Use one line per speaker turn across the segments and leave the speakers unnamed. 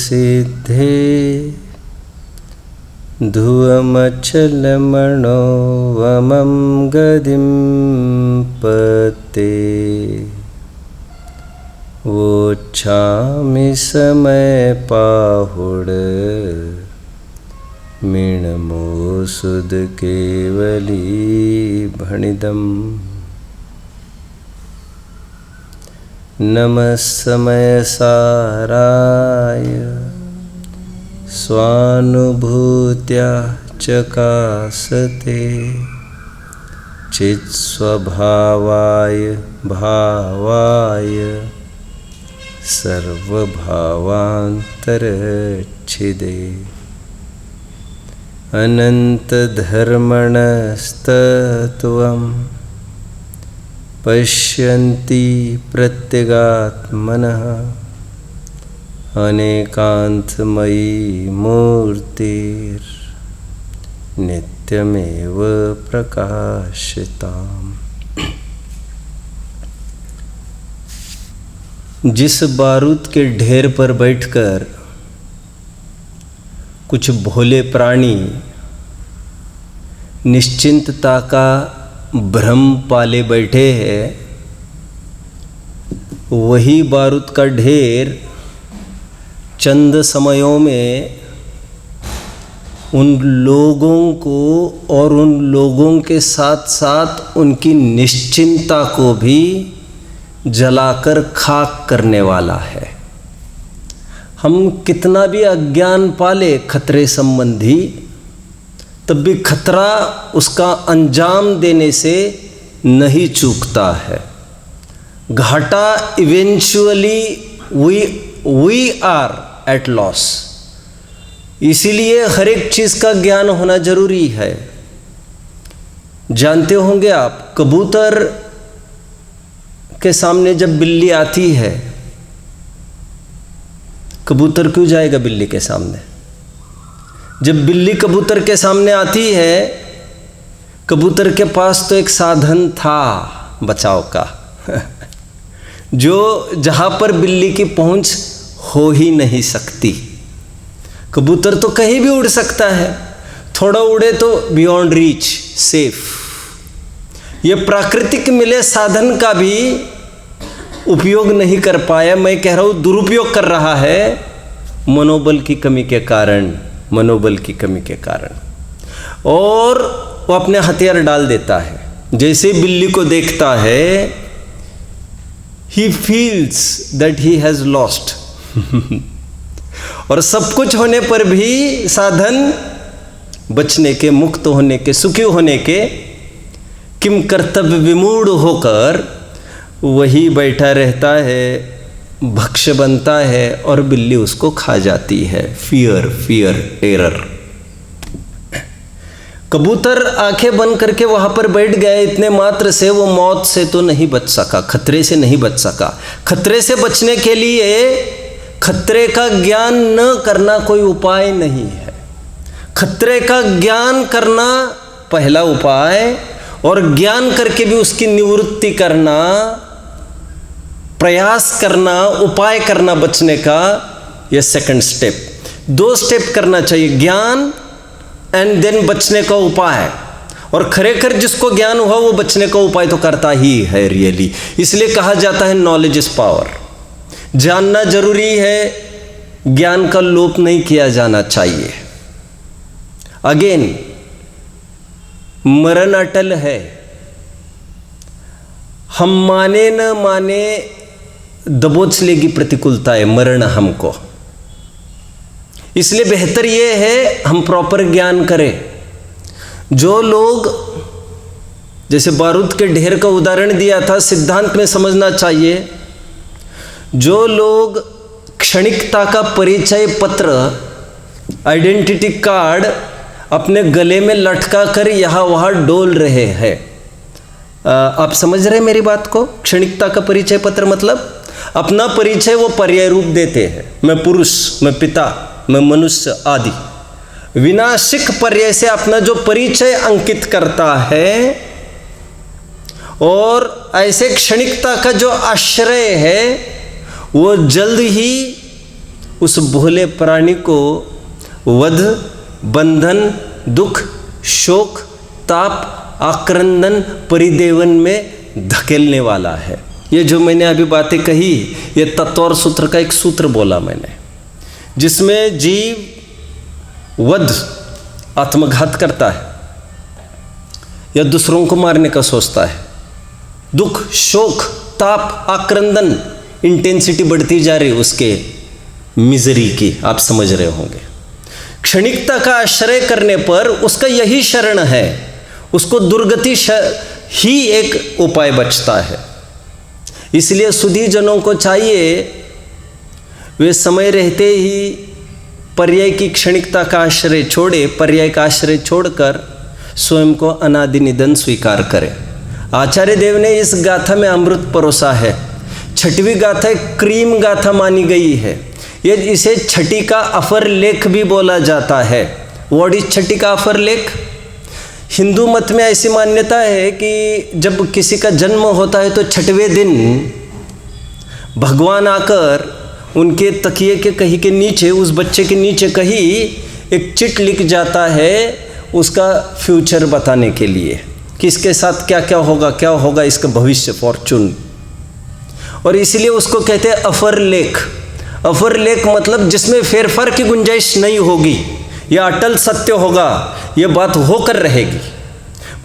सिद्धे धुवमचलमणो वमं गदिं पते वोच्छामि समय पाहुड मीणमोसुद केवली भणिदम् नमः समय साराय स्वानुभूत्या चकासते चित्स्वभावाय भावाय सर्वभावान्तरच्छिदे अनन्तधर्मणस्तत्त्वम् पश्यन्ति प्रत्यगात्मनः अनेकान्तमयी मूर्तिर्नित्यमेव प्रकाशिताम्। जिस बारूद के ढेर पर बैठकर कुछ भोले प्राणी निश्चिंतता का भ्रम पाले बैठे हैं, वही बारूद का ढेर चंद समयों में उन लोगों को और उन लोगों के साथ साथ उनकी निश्चिंतता को भी जलाकर खाक करने वाला है। हम कितना भी अज्ञान पाले खतरे संबंधी, तब भी खतरा उसका अंजाम देने से नहीं चूकता है। घाटा eventually we are at loss. इसीलिए हर एक चीज़ का ज्ञान होना जरूरी है। जानते होंगे आप, कबूतर के सामने जब बिल्ली आती है, कबूतर क्यों जाएगा बिल्ली के सामने? जब बिल्ली कबूतर के सामने आती है, कबूतर के पास तो एक साधन था बचाव का जो जहाँ पर बिल्ली की पहुँच हो ही नहीं सकती। कबूतर तो कहीं भी उड़ सकता है, थोड़ा उड़े तो बियॉन्ड रीच, सेफ। ये प्राकृतिक मिले साधन का भी उपयोग नहीं कर पाया। मैं कह रहा हूँ दुरुपयोग कर रहा है, मनोबल की कमी के कारण, मनोबल की कमी के कारण। और वो अपने हथियार डाल देता है। जैसे बिल्ली को देखता है, he feels that he has lost और सब कुछ होने पर भी साधन बचने के, मुक्त होने के, सुखी होने के, किम कर्तव्य विमूढ़ होकर वही बैठा रहता है, भक्ष्य बनता है और बिल्ली उसको खा जाती है। Fear, terror. कबूतर आंखें बंद करके वहां पर बैठ गया, इतने मात्र से वो मौत से तो नहीं बच सका, खतरे से नहीं बच सका। खतरे से बचने के लिए खतरे का ज्ञान न करना कोई उपाय नहीं है। खतरे का ज्ञान करना पहला उपाय, और ज्ञान करके भी उसकी निवृत्ति करना, प्रयास करना, उपाय करना बचने का, यह सेकंड स्टेप। 2 स्टेप करना चाहिए, ज्ञान एंड देन बचने का उपाय। और खरेखर जिसको ज्ञान हुआ वो बचने का उपाय तो करता ही है रियली। इसलिए कहा जाता है नॉलेज इज पावर। जानना जरूरी है, ज्ञान का लोप नहीं किया जाना चाहिए। अगेन, मरण अटल है। हम माने न माने दबोच लेगी प्रतिकूलता है मरण हमको। इसलिए बेहतर ये है हम प्रॉपर ज्ञान करें। जो लोग, जैसे बारूद के ढेर का उदाहरण दिया था, सिद्धांत में समझना चाहिए, जो लोग क्षणिकता का परिचय पत्र, आइडेंटिटी कार्ड अपने गले में लटका कर यहाँ वहाँ डोल रहे हैं, आप समझ रहे हैं मेरी बात को? क्षणिकता का परिचय पत्र मतलब अपना परिचय वो पर्याय रूप देते हैं, मैं पुरुष, मैं पिता, मैं मनुष्य आदि। विनाशिक पर्याय से अपना जो परिचय अंकित करता है, और ऐसे क्षणिकता का जो आश्रय है वो जल्द ही उस भोले प्राणी को वध, बंधन, दुख, शोक, ताप, आक्रंदन, परिदेवन में धकेलने वाला है। ये जो मैंने अभी बातें कही, ये तत्व और सूत्र का एक सूत्र बोला मैंने, जिसमें जीव वध, आत्मघात करता है या दूसरों को मारने का सोचता है, दुख, शोक, ताप, आक्रंदन, इंटेंसिटी बढ़ती जा रही उसके मिजरी की, आप समझ रहे होंगे। क्षणिकता का आश्रय करने पर उसका यही शरण है, उसको दुर्गति ही एक उपाय बचता है। इसलिए सुधी जनों को चाहिए वे समय रहते ही पर्याय की क्षणिकता का आश्रय छोड़े, पर्याय का आश्रय छोड़कर स्वयं को अनादि निधन स्वीकार करें। आचार्य देव ने इस गाथा में अमृत परोसा है। छठवीं गाथा एक क्रीम गाथा मानी गई है। ये इसे छठी का अफर लेख भी बोला जाता है। व्हाट इज छठी का अफर लेख? हिंदू मत में ऐसी मान्यता है कि जब किसी का जन्म होता है तो छठवें दिन भगवान आकर उनके तकिए के कहीं के नीचे, उस बच्चे के नीचे कहीं एक चिट लिख जाता है उसका फ्यूचर बताने के लिए कि इसके साथ क्या क्या होगा इसका भविष्य, फॉर्चून। और इसलिए उसको कहते हैं अफर लेख। अफर लेख मतलब जिसमें फेरफार की गुंजाइश नहीं होगी, यह अटल सत्य होगा, यह बात होकर रहेगी।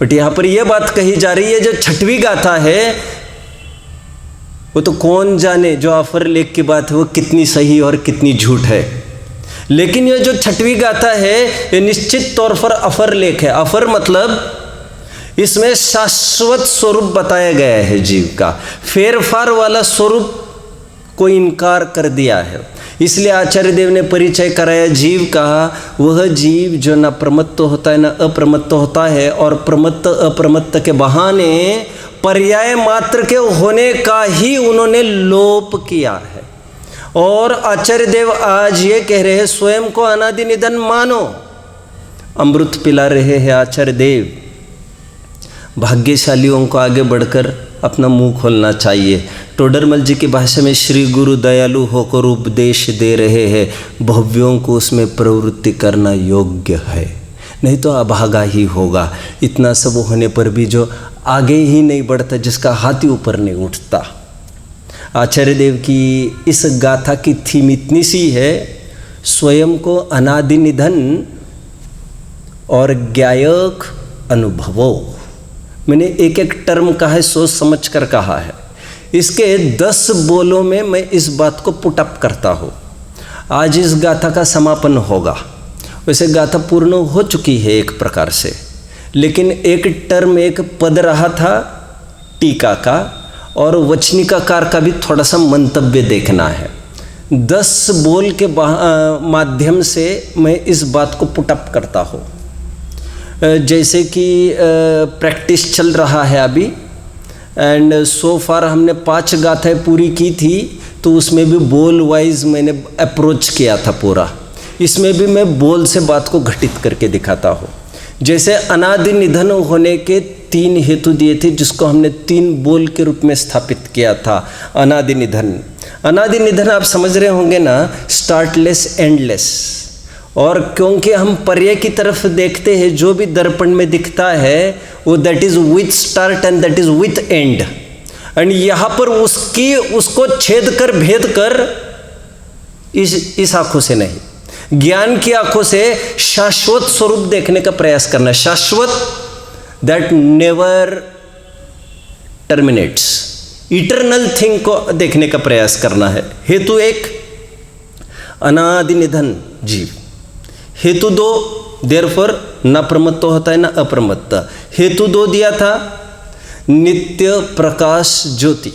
बट यहाँ पर यह बात कही जा रही है, जो छठवीं गाथा है वो तो कौन जाने जो अफर लेख की बात है वो कितनी सही और कितनी झूठ है। लेकिन यह जो छठवीं गाथा है ये निश्चित तौर पर अफर लेख है। अफर मतलब इसमें शाश्वत स्वरूप बताया गया है जीव का, फेरफार वाला स्वरूप को इनकार कर दिया है। इसलिए आचार्य देव ने परिचय कराया जीव का, वह जीव जो न प्रमत्त होता है न अप्रमत्त होता है, और प्रमत्त अप्रमत्त के बहाने पर्याय मात्र के होने का ही उन्होंने लोप किया है। और आचार्य देव आज ये कह रहे हैं स्वयं को अनादि निधन मानो, अमृत पिला रहे हैं आचार्य देव। भाग्यशालियों को आगे बढ़कर अपना मुंह खोलना चाहिए। टोडरमल जी की भाषा में श्री गुरु दयालु होकर उपदेश दे रहे हैं, भव्यों को उसमें प्रवृत्ति करना योग्य है, नहीं तो अभागा ही होगा। इतना सब होने पर भी जो आगे ही नहीं बढ़ता, जिसका हाथ ही ऊपर नहीं उठता। आचार्य देव की इस गाथा की थीम इतनी सी है, स्वयं को अनादि निधन और ज्ञायक अनुभवो। मैंने एक एक टर्म कहा है, सोच समझ कर कहा है। इसके 10 बोलों में मैं इस बात को पुटअप करता हूँ। आज इस गाथा का समापन होगा। वैसे गाथा पूर्ण हो चुकी है एक प्रकार से, लेकिन एक टर्म, एक पद रहा था टीका का, और वचनिकाकार का भी थोड़ा सा मंतव्य देखना है। 10 बोल के माध्यम से मैं इस बात को पुटअप करता हूँ। जैसे कि प्रैक्टिस चल रहा है अभी, एंड सो फार हमने 5 गाथाएँ पूरी की थी, तो उसमें भी बोल वाइज मैंने अप्रोच किया था पूरा। इसमें भी मैं बोल से बात को घटित करके दिखाता हूँ। जैसे अनादि निधन होने के 3 हेतु दिए थे, जिसको हमने 3 बोल के रूप में स्थापित किया था। अनादि निधन, अनादि निधन आप समझ रहे होंगे ना, स्टार्टलेस एंडलेस। और क्योंकि हम पर्याय की तरफ देखते हैं, जो भी दर्पण में दिखता है वो that is with start and that is with and. And यहाँ पर उसको छेद कर भेद कर इस आंखों से नहीं, ज्ञान की आंखों से शाश्वत स्वरूप देखने का प्रयास करना। शाश्वत that never terminates, eternal thing को देखने का प्रयास करना है। हेतु 1 अनादि निधन जीव। हेतु 2 देयरफॉर न प्रमत्त होता है न अप्रमत्त। हेतु 2 दिया था नित्य प्रकाश ज्योति।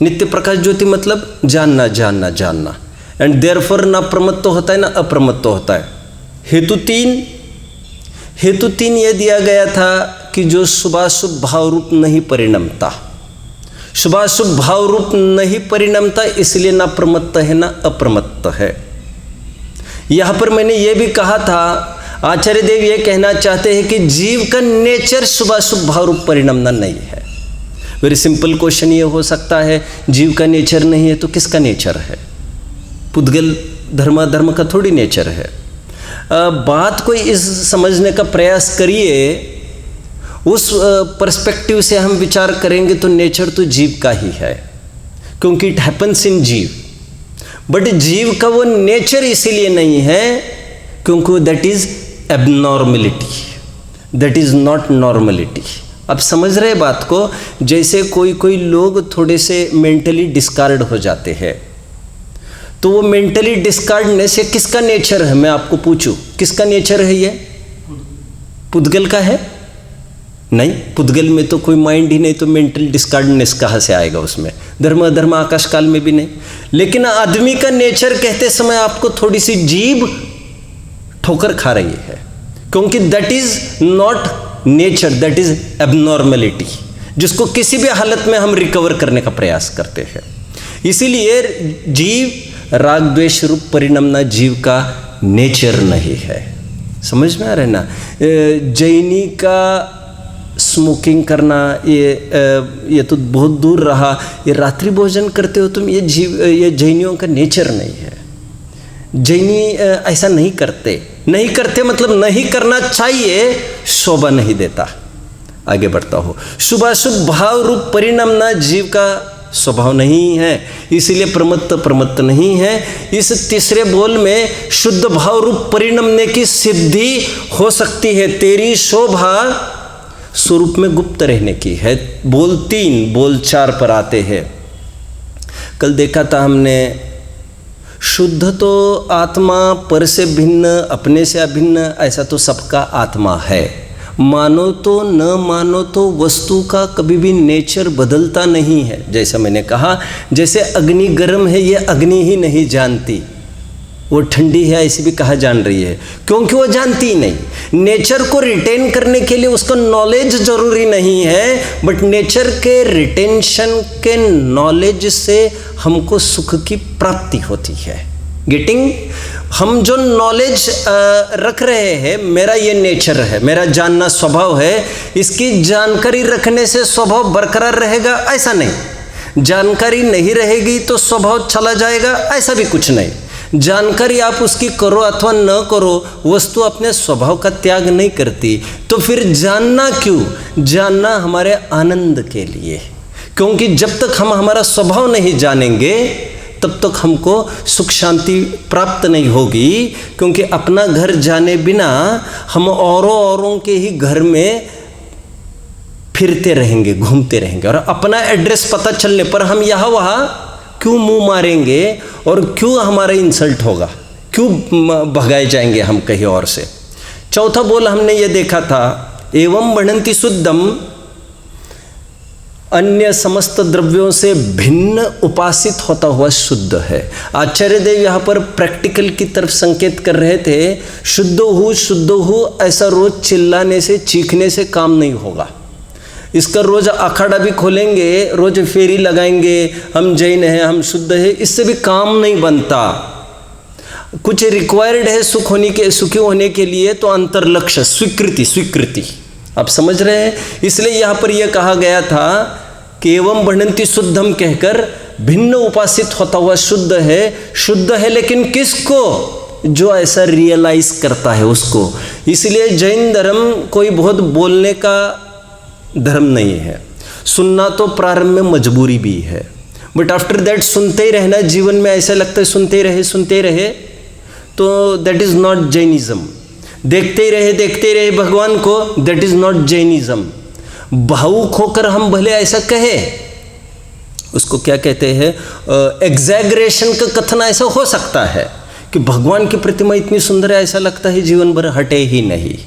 नित्य प्रकाश ज्योति मतलब जानना जानना जानना, एंड देयरफॉर न प्रमत्त होता है न अप्रमत्त होता है। हेतु 3 ये दिया गया था कि जो शुभाशुभ भाव रूप नहीं परिणमता, शुभाशुभ भाव रूप नहीं परिणमता, इसलिए न प्रमत्त है न अप्रमत्त है। यहाँ पर मैंने ये भी कहा था, आचार्य देव ये कहना चाहते हैं कि जीव का नेचर शुभाशुभ भाव रूप परिणमना नहीं है। वेरी सिंपल क्वेश्चन ये हो सकता है, जीव का नेचर नहीं है तो किसका नेचर है? पुद्गल धर्माधर्म का थोड़ी नेचर है। बात कोई इस समझने का प्रयास करिए, उस पर्सपेक्टिव से हम विचार करेंगे तो नेचर तो जीव का ही है, क्योंकि इट हैपन्स इन जीव। बट जीव का वो नेचर इसीलिए नहीं है क्योंकि that is abnormality, that is not normality. अब समझ रहे बात को? जैसे कोई लोग थोड़े से मेंटली डिस्कार्ड हो जाते हैं, तो वो मेंटली डिस्कार्डनेस ये किसका नेचर है? मैं आपको पूछूं, किसका नेचर है? ये पुद्गल का है? नहीं, पुद्गल में तो कोई माइंड ही नहीं, तो मेंटल डिस्कार्डनेस कहाँ से आएगा उसमें? धर्म आकाश काल में भी नहीं। लेकिन आदमी का नेचर कहते समय आपको थोड़ी सी जीभ ठोकर खा रही है, क्योंकि that is not nature, that is abnormality, जिसको किसी भी हालत में हम रिकवर करने का प्रयास करते हैं। इसीलिए जीव राग द्वेष रूप परिणमना जीव का नेचर नहीं है। समझ में आ रहा है ना? जैनी का स्मोकिंग करना ये तो बहुत दूर रहा, ये रात्रि भोजन करते हो तुम, ये जैनियों का नेचर नहीं है। जैनी ऐसा नहीं करते मतलब नहीं करना चाहिए, शोभा नहीं देता। आगे बढ़ता हो, शुभाशुभ भाव रूप परिणमना जीव का स्वभाव नहीं है, इसीलिए प्रमत्त नहीं है। इस तीसरे बोल में शुद्ध भाव रूप परिणमने की सिद्धि हो सकती है। तेरी शोभा स्वरूप में गुप्त रहने की है। बोल 3 बोल 4 पर आते हैं। कल देखा था हमने, शुद्ध तो आत्मा पर से भिन्न, अपने से अभिन्न, ऐसा तो सबका आत्मा है। मानो तो न मानो तो वस्तु का कभी भी नेचर बदलता नहीं है। जैसा मैंने कहा, जैसे अग्नि गर्म है, ये अग्नि ही नहीं जानती, वो ठंडी है ऐसी भी कहा जान रही है, क्योंकि वो जानती ही नहीं। नेचर को रिटेन करने के लिए उसका नॉलेज जरूरी नहीं है, बट नेचर के रिटेंशन के नॉलेज से हमको सुख की प्राप्ति होती है। गेटिंग? हम जो नॉलेज रख रहे हैं, मेरा ये नेचर है, मेरा जानना स्वभाव है, इसकी जानकारी रखने से स्वभाव बरकरार रहेगा ऐसा नहीं। जानकारी नहीं रहेगी तो स्वभाव चला जाएगा ऐसा भी कुछ नहीं। जानकारी आप उसकी करो अथवा न करो, वस्तु अपने स्वभाव का त्याग नहीं करती। तो फिर जानना क्यों? जानना हमारे आनंद के लिए, क्योंकि जब तक हम हमारा स्वभाव नहीं जानेंगे तब तक हमको सुख शांति प्राप्त नहीं होगी। क्योंकि अपना घर जाने बिना हम औरों के ही घर में फिरते रहेंगे, घूमते रहेंगे, और अपना एड्रेस पता चलने पर हम यहाँ वहाँ क्यों मुंह मारेंगे और क्यों हमारा इंसल्ट होगा, क्यों भगाए जाएंगे हम कहीं और से। चौथा बोल हमने ये देखा था, एवं बढ़ंती शुद्धम, अन्य समस्त द्रव्यों से भिन्न उपासित होता हुआ शुद्ध है। आचार्य देव यहाँ पर प्रैक्टिकल की तरफ संकेत कर रहे थे। शुद्ध हूँ ऐसा रोज चिल्लाने से, चीखने से काम नहीं होगा। इसका रोज अखाड़ा भी खोलेंगे, रोज फेरी लगाएंगे, हम जैन हैं, हम शुद्ध है, इससे भी काम नहीं बनता। कुछ रिक्वायर्ड है सुखी होने के लिए, तो अंतर लक्ष्य स्वीकृति आप समझ रहे हैं। इसलिए यहाँ पर यह कहा गया था कि एवं बढ़ंती शुद्धम कहकर भिन्न उपासित होता हुआ शुद्ध है, लेकिन किसको? जो ऐसा रियलाइज करता है उसको। इसलिए जैन धर्म कोई बहुत बोलने का धर्म नहीं है। सुनना तो प्रारंभ में मजबूरी भी है, बट आफ्टर दैट सुनते ही रहना, जीवन में ऐसा लगता है सुनते रहे, तो दैट इज नॉट जैनिज्म। देखते ही रहे भगवान को, दैट इज नॉट जैनिज्म। भावुक होकर हम भले ऐसा कहे, उसको क्या कहते हैं, एग्जैगरेशन का कथन ऐसा हो सकता है कि भगवान की प्रतिमा इतनी सुंदर है, ऐसा लगता है जीवन भर हटे ही नहीं,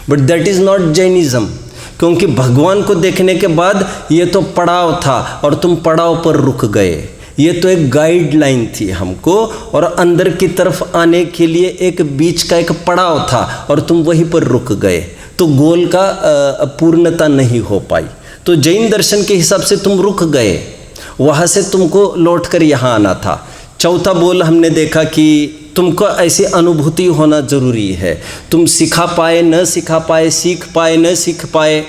but that is not Jainism. क्योंकि भगवान को देखने के बाद ये तो पड़ाव था और तुम पड़ाव पर रुक गए। ये तो एक गाइडलाइन थी हमको, और अंदर की तरफ आने के लिए एक बीच का एक पड़ाव था और तुम वहीं पर रुक गए, तो गोल का पूर्णता नहीं हो पाई। तो जैन दर्शन के हिसाब से तुम रुक गए, वहाँ से तुमको लौटकर यहाँ आना था। चौथा बोल हमने देखा कि तुमको ऐसी अनुभूति होना जरूरी है। तुम सिखा पाए न सिखा पाए, सीख पाए न सीख पाए,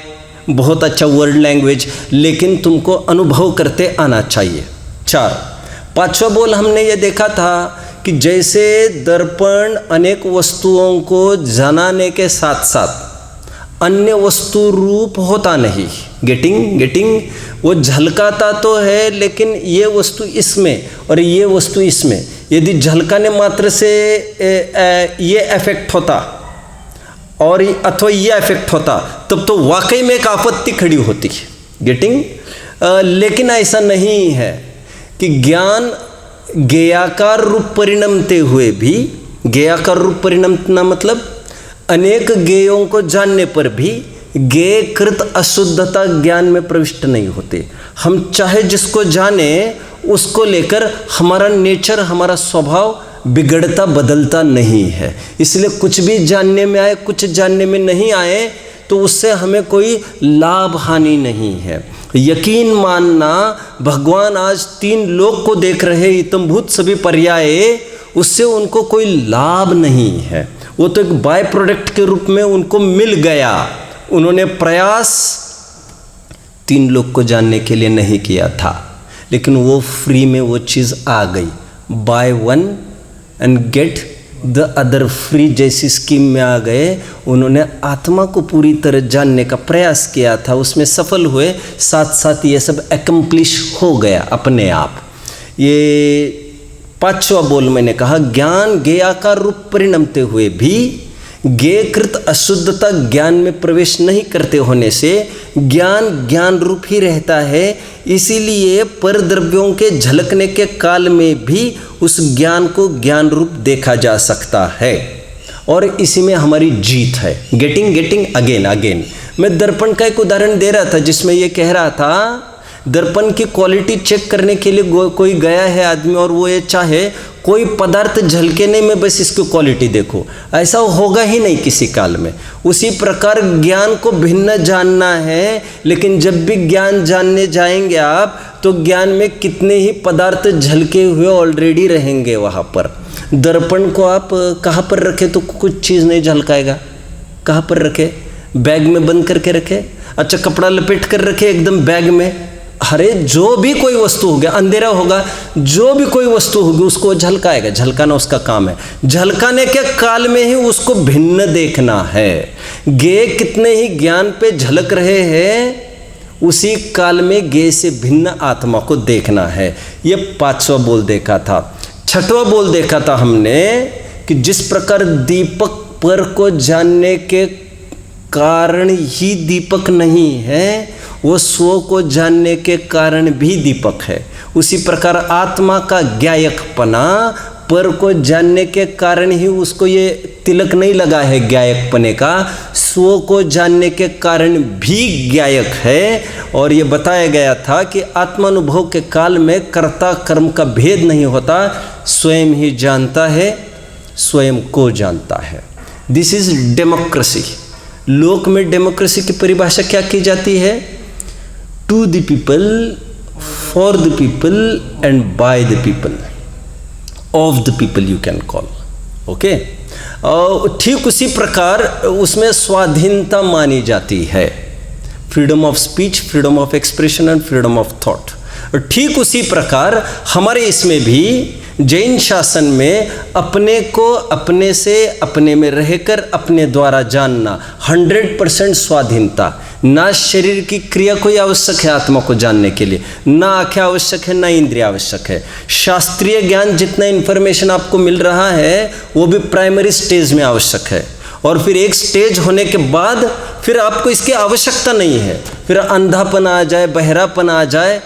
बहुत अच्छा वर्ड लैंग्वेज, लेकिन तुमको अनुभव करते आना चाहिए। 4 पांचवा बोल हमने ये देखा था कि जैसे दर्पण अनेक वस्तुओं को जनाने के साथ साथ अन्य वस्तु रूप होता नहीं, गेटिंग वो झलकाता तो है, लेकिन ये वस्तु इसमें और ये वस्तु इसमें, यदि झलकाने मात्र से ये इफेक्ट होता और अथवा ये इफेक्ट होता तब तो वाकई में एक आपत्ति खड़ी होती, गेटिंग। लेकिन ऐसा नहीं है कि ज्ञान ज्ञेयाकार रूप परिणमते हुए भी, ज्ञेयाकार रूप परिणमना मतलब अनेक ज्ञेयों को जानने पर भी ज्ञेयकृत अशुद्धता ज्ञान में प्रविष्ट नहीं होते। हम चाहे जिसको जाने उसको लेकर हमारा नेचर, हमारा स्वभाव बिगड़ता बदलता नहीं है। इसलिए कुछ भी जानने में आए, कुछ जानने में नहीं आए, तो उससे हमें कोई लाभ हानि नहीं है। यकीन मानना, भगवान आज 3 लोक को देख रहे इतमभूत सभी पर्याय, उससे उनको कोई लाभ नहीं है। वो तो एक बाय प्रोडक्ट के रूप में उनको मिल गया। उन्होंने प्रयास 3 लोक को जानने के लिए नहीं किया था, लेकिन वो फ्री में वो चीज़ आ गई। By one and get the other free जैसी स्कीम में आ गए। उन्होंने आत्मा को पूरी तरह जानने का प्रयास किया था, उसमें सफल हुए, साथ साथ ये सब एकम्प्लिश हो गया अपने आप। ये 5वां बोल मैंने कहा, ज्ञान ज्ञेयाकार रूप परिणमते हुए भी ज्ञेयकृत अशुद्धता ज्ञान में प्रवेश नहीं करते होने से ज्ञान ज्ञान रूप ही रहता है। इसीलिए पर द्रव्यों के झलकने के काल में भी उस ज्ञान को ज्ञान रूप देखा जा सकता है, और इसी में हमारी जीत है। Getting again. मैं दर्पण का एक उदाहरण दे रहा था जिसमें ये कह रहा था, दर्पण की क्वालिटी चेक करने के लिए कोई गया है आदमी और वो ये चाहे कोई पदार्थ झलके नहीं, मैं बस इसकी क्वालिटी देखो, ऐसा होगा ही नहीं किसी काल में। उसी प्रकार ज्ञान को भिन्न जानना है, लेकिन जब भी ज्ञान जानने जाएंगे आप तो ज्ञान में कितने ही पदार्थ झलके हुए ऑलरेडी रहेंगे वहाँ पर। दर्पण को आप कहाँ पर रखे तो कुछ चीज़ नहीं झलकाएगा। कहाँ पर रखे? बैग में बंद करके रखे, अच्छा कपड़ा लपेट कर रखे एकदम बैग में। अरे जो भी कोई वस्तु होगा, अंधेरा होगा, जो भी कोई वस्तु होगी उसको झलकाएगा, झलकाना उसका काम है। झलकाने के काल में ही उसको भिन्न देखना है। ज्ञेय कितने ही ज्ञान पे झलक रहे हैं, उसी काल में ज्ञेय से भिन्न आत्मा को देखना है। ये 5वां बोल देखा था। 6वां बोल देखा था हमने कि जिस प्रकार दीपक पर को जानने के कारण ही दीपक नहीं है, वो स्व को जानने के कारण भी दीपक है। उसी प्रकार आत्मा का ज्ञायकपना पर को जानने के कारण ही उसको ये तिलक नहीं लगा है ज्ञायकपने का, स्व को जानने के कारण भी ज्ञायक है। और ये बताया गया था कि आत्मानुभव के काल में कर्ता कर्म का भेद नहीं होता, स्वयं ही जानता है, स्वयं को जानता है। This is democracy. लोक में डेमोक्रेसी की परिभाषा क्या की जाती है? To the people, for the people and by the people, of the people you can call. Okay, ठीक उसी प्रकार उसमें स्वाधीनता मानी जाती है, freedom of speech, freedom of expression and freedom of thought. ठीक उसी प्रकार हमारे इसमें भी जैन शासन में अपने को अपने से अपने में रहकर अपने द्वारा जानना, 100% स्वाधीनता। ना शरीर की क्रिया कोई आवश्यक है आत्मा को जानने के लिए, ना आँखें आवश्यक है, ना इंद्रिय आवश्यक है। शास्त्रीय ज्ञान जितना इन्फॉर्मेशन आपको मिल रहा है वो भी प्राइमरी स्टेज में आवश्यक है, और फिर एक स्टेज होने के बाद फिर आपको इसकी आवश्यकता नहीं है। फिर अंधापन आ जाए, बहरापन आ जाए,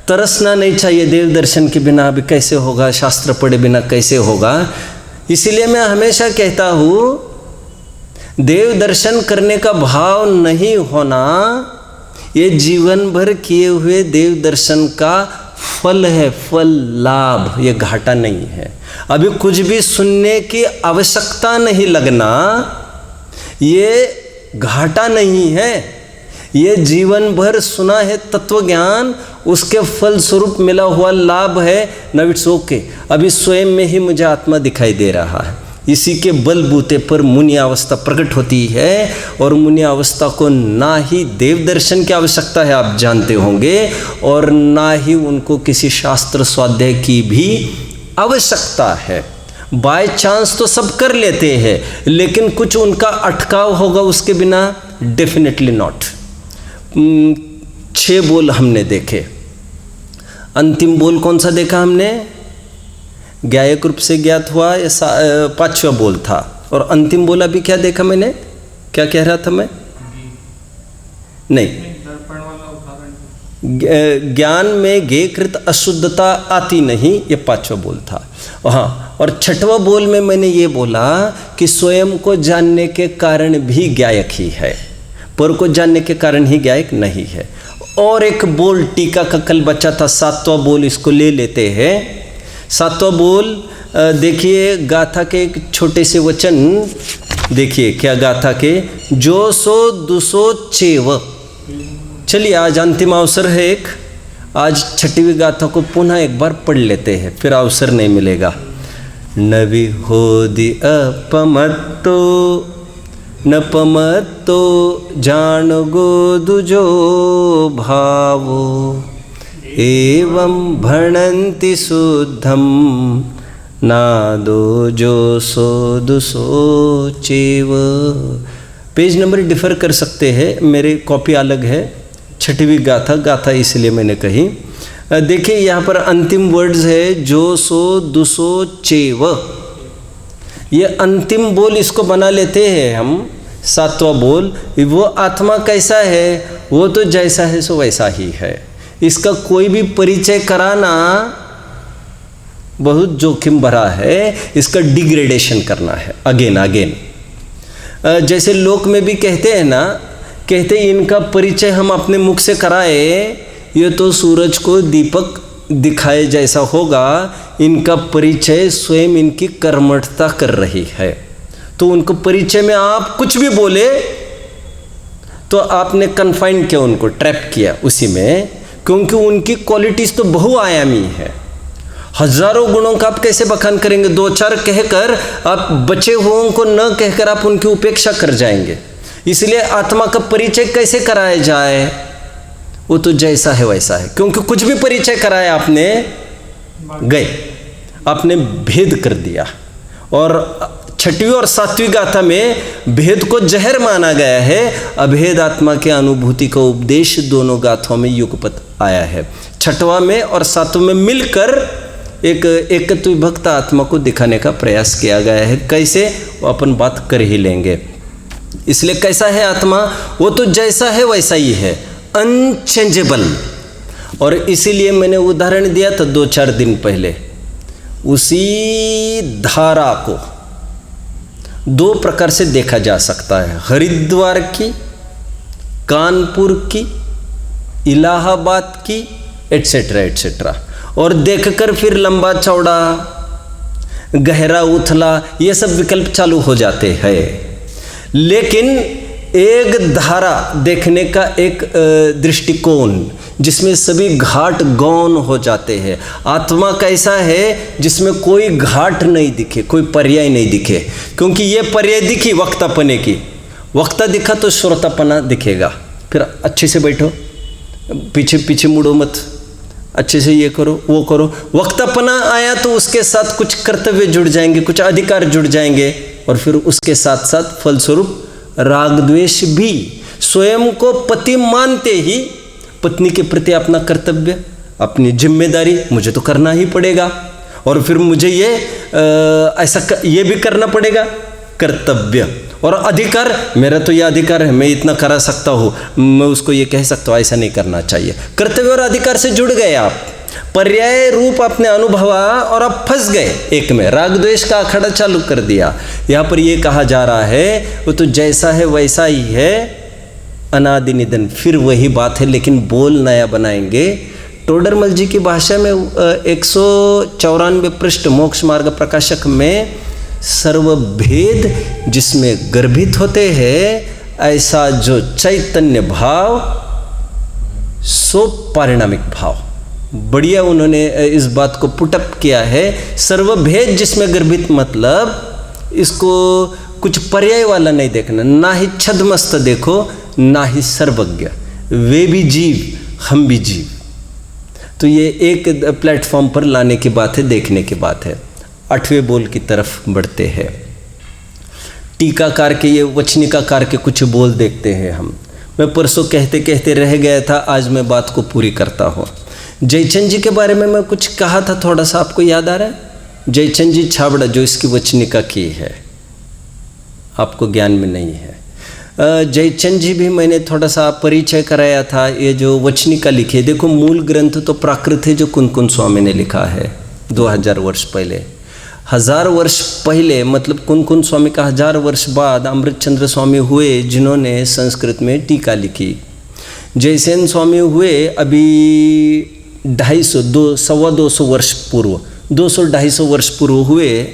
तरसना नहीं चाहिए। देव दर्शन के बिना अभी कैसे होगा, शास्त्र पढ़े बिना कैसे होगा। इसीलिए मैं हमेशा कहता हूँ, देव दर्शन करने का भाव नहीं होना ये जीवन भर किए हुए देव दर्शन का फल है, फल लाभ, ये घाटा नहीं है। अभी कुछ भी सुनने की आवश्यकता नहीं लगना, ये घाटा नहीं है। ये जीवन भर सुना है तत्व ज्ञान, उसके फल स्वरूप मिला हुआ लाभ है। नाउ इट्स ओके, अभी स्वयं में ही मुझे आत्मा दिखाई दे रहा है, इसी के बलबूते पर मुनि अवस्था प्रकट होती है। और मुनि अवस्था को ना ही देव दर्शन की आवश्यकता है, आप जानते होंगे, और ना ही उनको किसी शास्त्र स्वाध्याय की भी आवश्यकता है। बाय चांस तो सब कर लेते हैं, लेकिन कुछ उनका अटकाव होगा उसके बिना डेफिनेटली नॉट। 6 बोल हमने देखे, अंतिम बोल कौन सा देखा हमने? ज्ञायक रूप से ज्ञात हुआ, या 5वां बोल था। और अंतिम बोल अभी क्या देखा मैंने? क्या कह रहा था मैं? नहीं, ज्ञान में ज्ञेयकृत अशुद्धता आती नहीं, ये 5वां बोल था। हाँ, और 6वां बोल में मैंने ये बोला कि स्वयं को जानने के कारण भी ज्ञायक ही है, पर को जानने के कारण ही ज्ञायक नहीं है। और एक बोल टीका का कल बचा था, 7वां बोल, इसको ले लेते हैं। 7वां बोल देखिए, गाथा के एक छोटे से वचन देखिए, क्या गाथा के? जो सो दुसो चेव। चलिए, आज अंतिम अवसर है एक, आज 6वीं गाथा को पुनः एक बार पढ़ लेते हैं, फिर अवसर नहीं मिलेगा। नवि होदि अपमत्तो न पमत्तो जान गो दुजो भावो एवं भणन्ति शुद्धम नादो जो सो दुसो चेव। पेज नंबर डिफर कर सकते हैं, मेरी कॉपी अलग है। 6वीं गाथा इसलिए मैंने कही। देखिए यहाँ पर अंतिम वर्ड्स है, जो सो दुसो चेव। ये अंतिम बोल, इसको बना लेते हैं हम 7वां बोल। वो आत्मा कैसा है? वो तो जैसा है सो वैसा ही है। इसका कोई भी परिचय कराना बहुत जोखिम भरा है, इसका डिग्रेडेशन करना है अगेन। जैसे लोक में भी कहते हैं ना, कहते इनका परिचय हम अपने मुख से कराए, ये तो सूरज को दीपक दिखाए जैसा होगा। इनका परिचय स्वयं इनकी कर्मठता कर रही है। तो उनको परिचय में आप कुछ भी बोले तो आपने कन्फाइन किया, उनको ट्रैप किया उसी में, क्योंकि उनकी क्वालिटीज तो बहुआयामी है। हजारों गुणों का आप कैसे बखान करेंगे? 2-4 कहकर आप बचे हुओं को न कहकर आप उनकी उपेक्षा कर जाएंगे। इसलिए आत्मा का परिचय कैसे कराया जाए? वो तो जैसा है वैसा है, क्योंकि कुछ भी परिचय कराया आपने गए, आपने भेद कर दिया। और 6वीं और 7वीं गाथा में भेद को जहर माना गया है। अभेद आत्मा के अनुभूति का उपदेश दोनों गाथों में युगपत आया है। 6वां में और 7वां में मिलकर एक एकत्व विभक्त आत्मा को दिखाने का प्रयास किया गया है। कैसे? वो अपन बात कर ही लेंगे। इसलिए कैसा है आत्मा? वो तो जैसा है वैसा ही है, अनचेंजेबल। और इसीलिए मैंने उदाहरण दिया था 2-4 दिन पहले। उसी धारा को 2 प्रकार से देखा जा सकता है, हरिद्वार की, कानपुर की, इलाहाबाद की, एटसेट्रा एटसेट्रा। और देखकर फिर लंबा चौड़ा, गहरा उथला, ये सब विकल्प चालू हो जाते हैं। लेकिन एक धारा देखने का एक दृष्टिकोण, जिसमें सभी घाट गौण हो जाते हैं। आत्मा कैसा है? जिसमें कोई घाट नहीं दिखे, कोई पर्याय नहीं दिखे। क्योंकि ये पर्याय दिखी वक्तापने की, वक्ता दिखा तो श्रोतापना दिखेगा। फिर अच्छे से बैठो, पीछे मुड़ो मत, अच्छे से ये करो वो करो। वक्तापना आया तो उसके साथ कुछ कर्तव्य जुड़ जाएंगे, कुछ अधिकार जुड़ जाएंगे, और फिर उसके साथ साथ फलस्वरूप राग द्वेष भी। स्वयं को पति मानते ही पत्नी के प्रति अपना कर्तव्य, अपनी जिम्मेदारी मुझे तो करना ही पड़ेगा, और फिर मुझे ये ये भी करना पड़ेगा, कर्तव्य। और अधिकार, मेरा तो ये अधिकार है, मैं इतना करा सकता हूँ, मैं उसको ये कह सकता हूँ ऐसा नहीं करना चाहिए। कर्तव्य और अधिकार से जुड़ गए आप, पर्याय रूप आपने अनुभवा और आप फंस गए एक में, राग द्वेष का अखाड़ा चालू कर दिया। यहाँ पर ये कहा जा रहा है वो तो जैसा है वैसा ही है, अनादि निधन। फिर वही बात है, लेकिन बोल नया बनाएंगे। टोडरमल जी की भाषा में 194 पृष्ठ मोक्ष मार्ग प्रकाशक में सर्वभेद जिसमें गर्भित होते हैं, ऐसा जो चैतन्य भाव सो पारिणामिक भाव, बढ़िया उन्होंने इस बात को पुटअप किया है। सर्वभेद जिसमें गर्भित मतलब इसको कुछ पर्याय वाला नहीं देखना, ना ही छद्मस्त देखो, ना ही सर्वज्ञ। वे भी जीव, हम भी जीव। तो ये एक प्लेटफॉर्म पर लाने की बात है, देखने की बात है। 8वें बोल की तरफ बढ़ते हैं। टीकाकार के, ये वचनिकाकार के कुछ बोल देखते हैं हम। मैं परसों कहते कहते रह गया था, आज मैं बात को पूरी करता हूँ। जयचंद जी के बारे में मैं कुछ कहा था, थोड़ा सा आपको याद आ रहा है? जयचंद जी छाबड़ा जो इसकी वचनिका की है, आपको ज्ञान में नहीं है। जयचंद जी भी मैंने थोड़ा सा परिचय कराया था। ये जो वचनिका लिखी है, देखो मूल ग्रंथ तो प्राकृत है जो कुन स्वामी ने लिखा है 2000 वर्ष पहले। 1000 वर्ष पहले मतलब कुन स्वामी का 1000 वर्ष बाद अमृतचंद्र स्वामी हुए जिन्होंने संस्कृत में टीका लिखी। जयसेन स्वामी हुए अभी 250 वर्ष पूर्व, 200-250 वर्ष पूर्व हुए।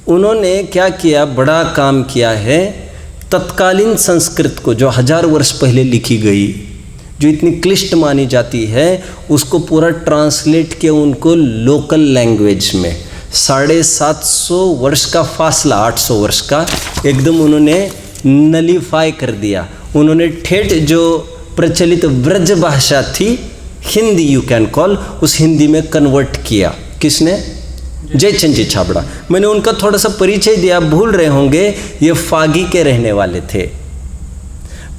उन्होंने क्या किया, बड़ा काम किया है। तत्कालीन संस्कृत को जो 1000 वर्ष पहले लिखी गई, जो इतनी क्लिष्ट मानी जाती है, उसको पूरा ट्रांसलेट किया उनको लोकल लैंग्वेज में। 750 वर्ष का फासला, 800 वर्ष का एकदम उन्होंने नलीफाई कर दिया। उन्होंने ठेठ जो प्रचलित व्रज भाषा थी, हिंदी यू कैन कॉल, उस हिंदी में कन्वर्ट किया। किसने? जयचंद जी छाबड़ा। मैंने उनका थोड़ा सा परिचय दिया, भूल रहे होंगे, ये फागी के रहने वाले थे।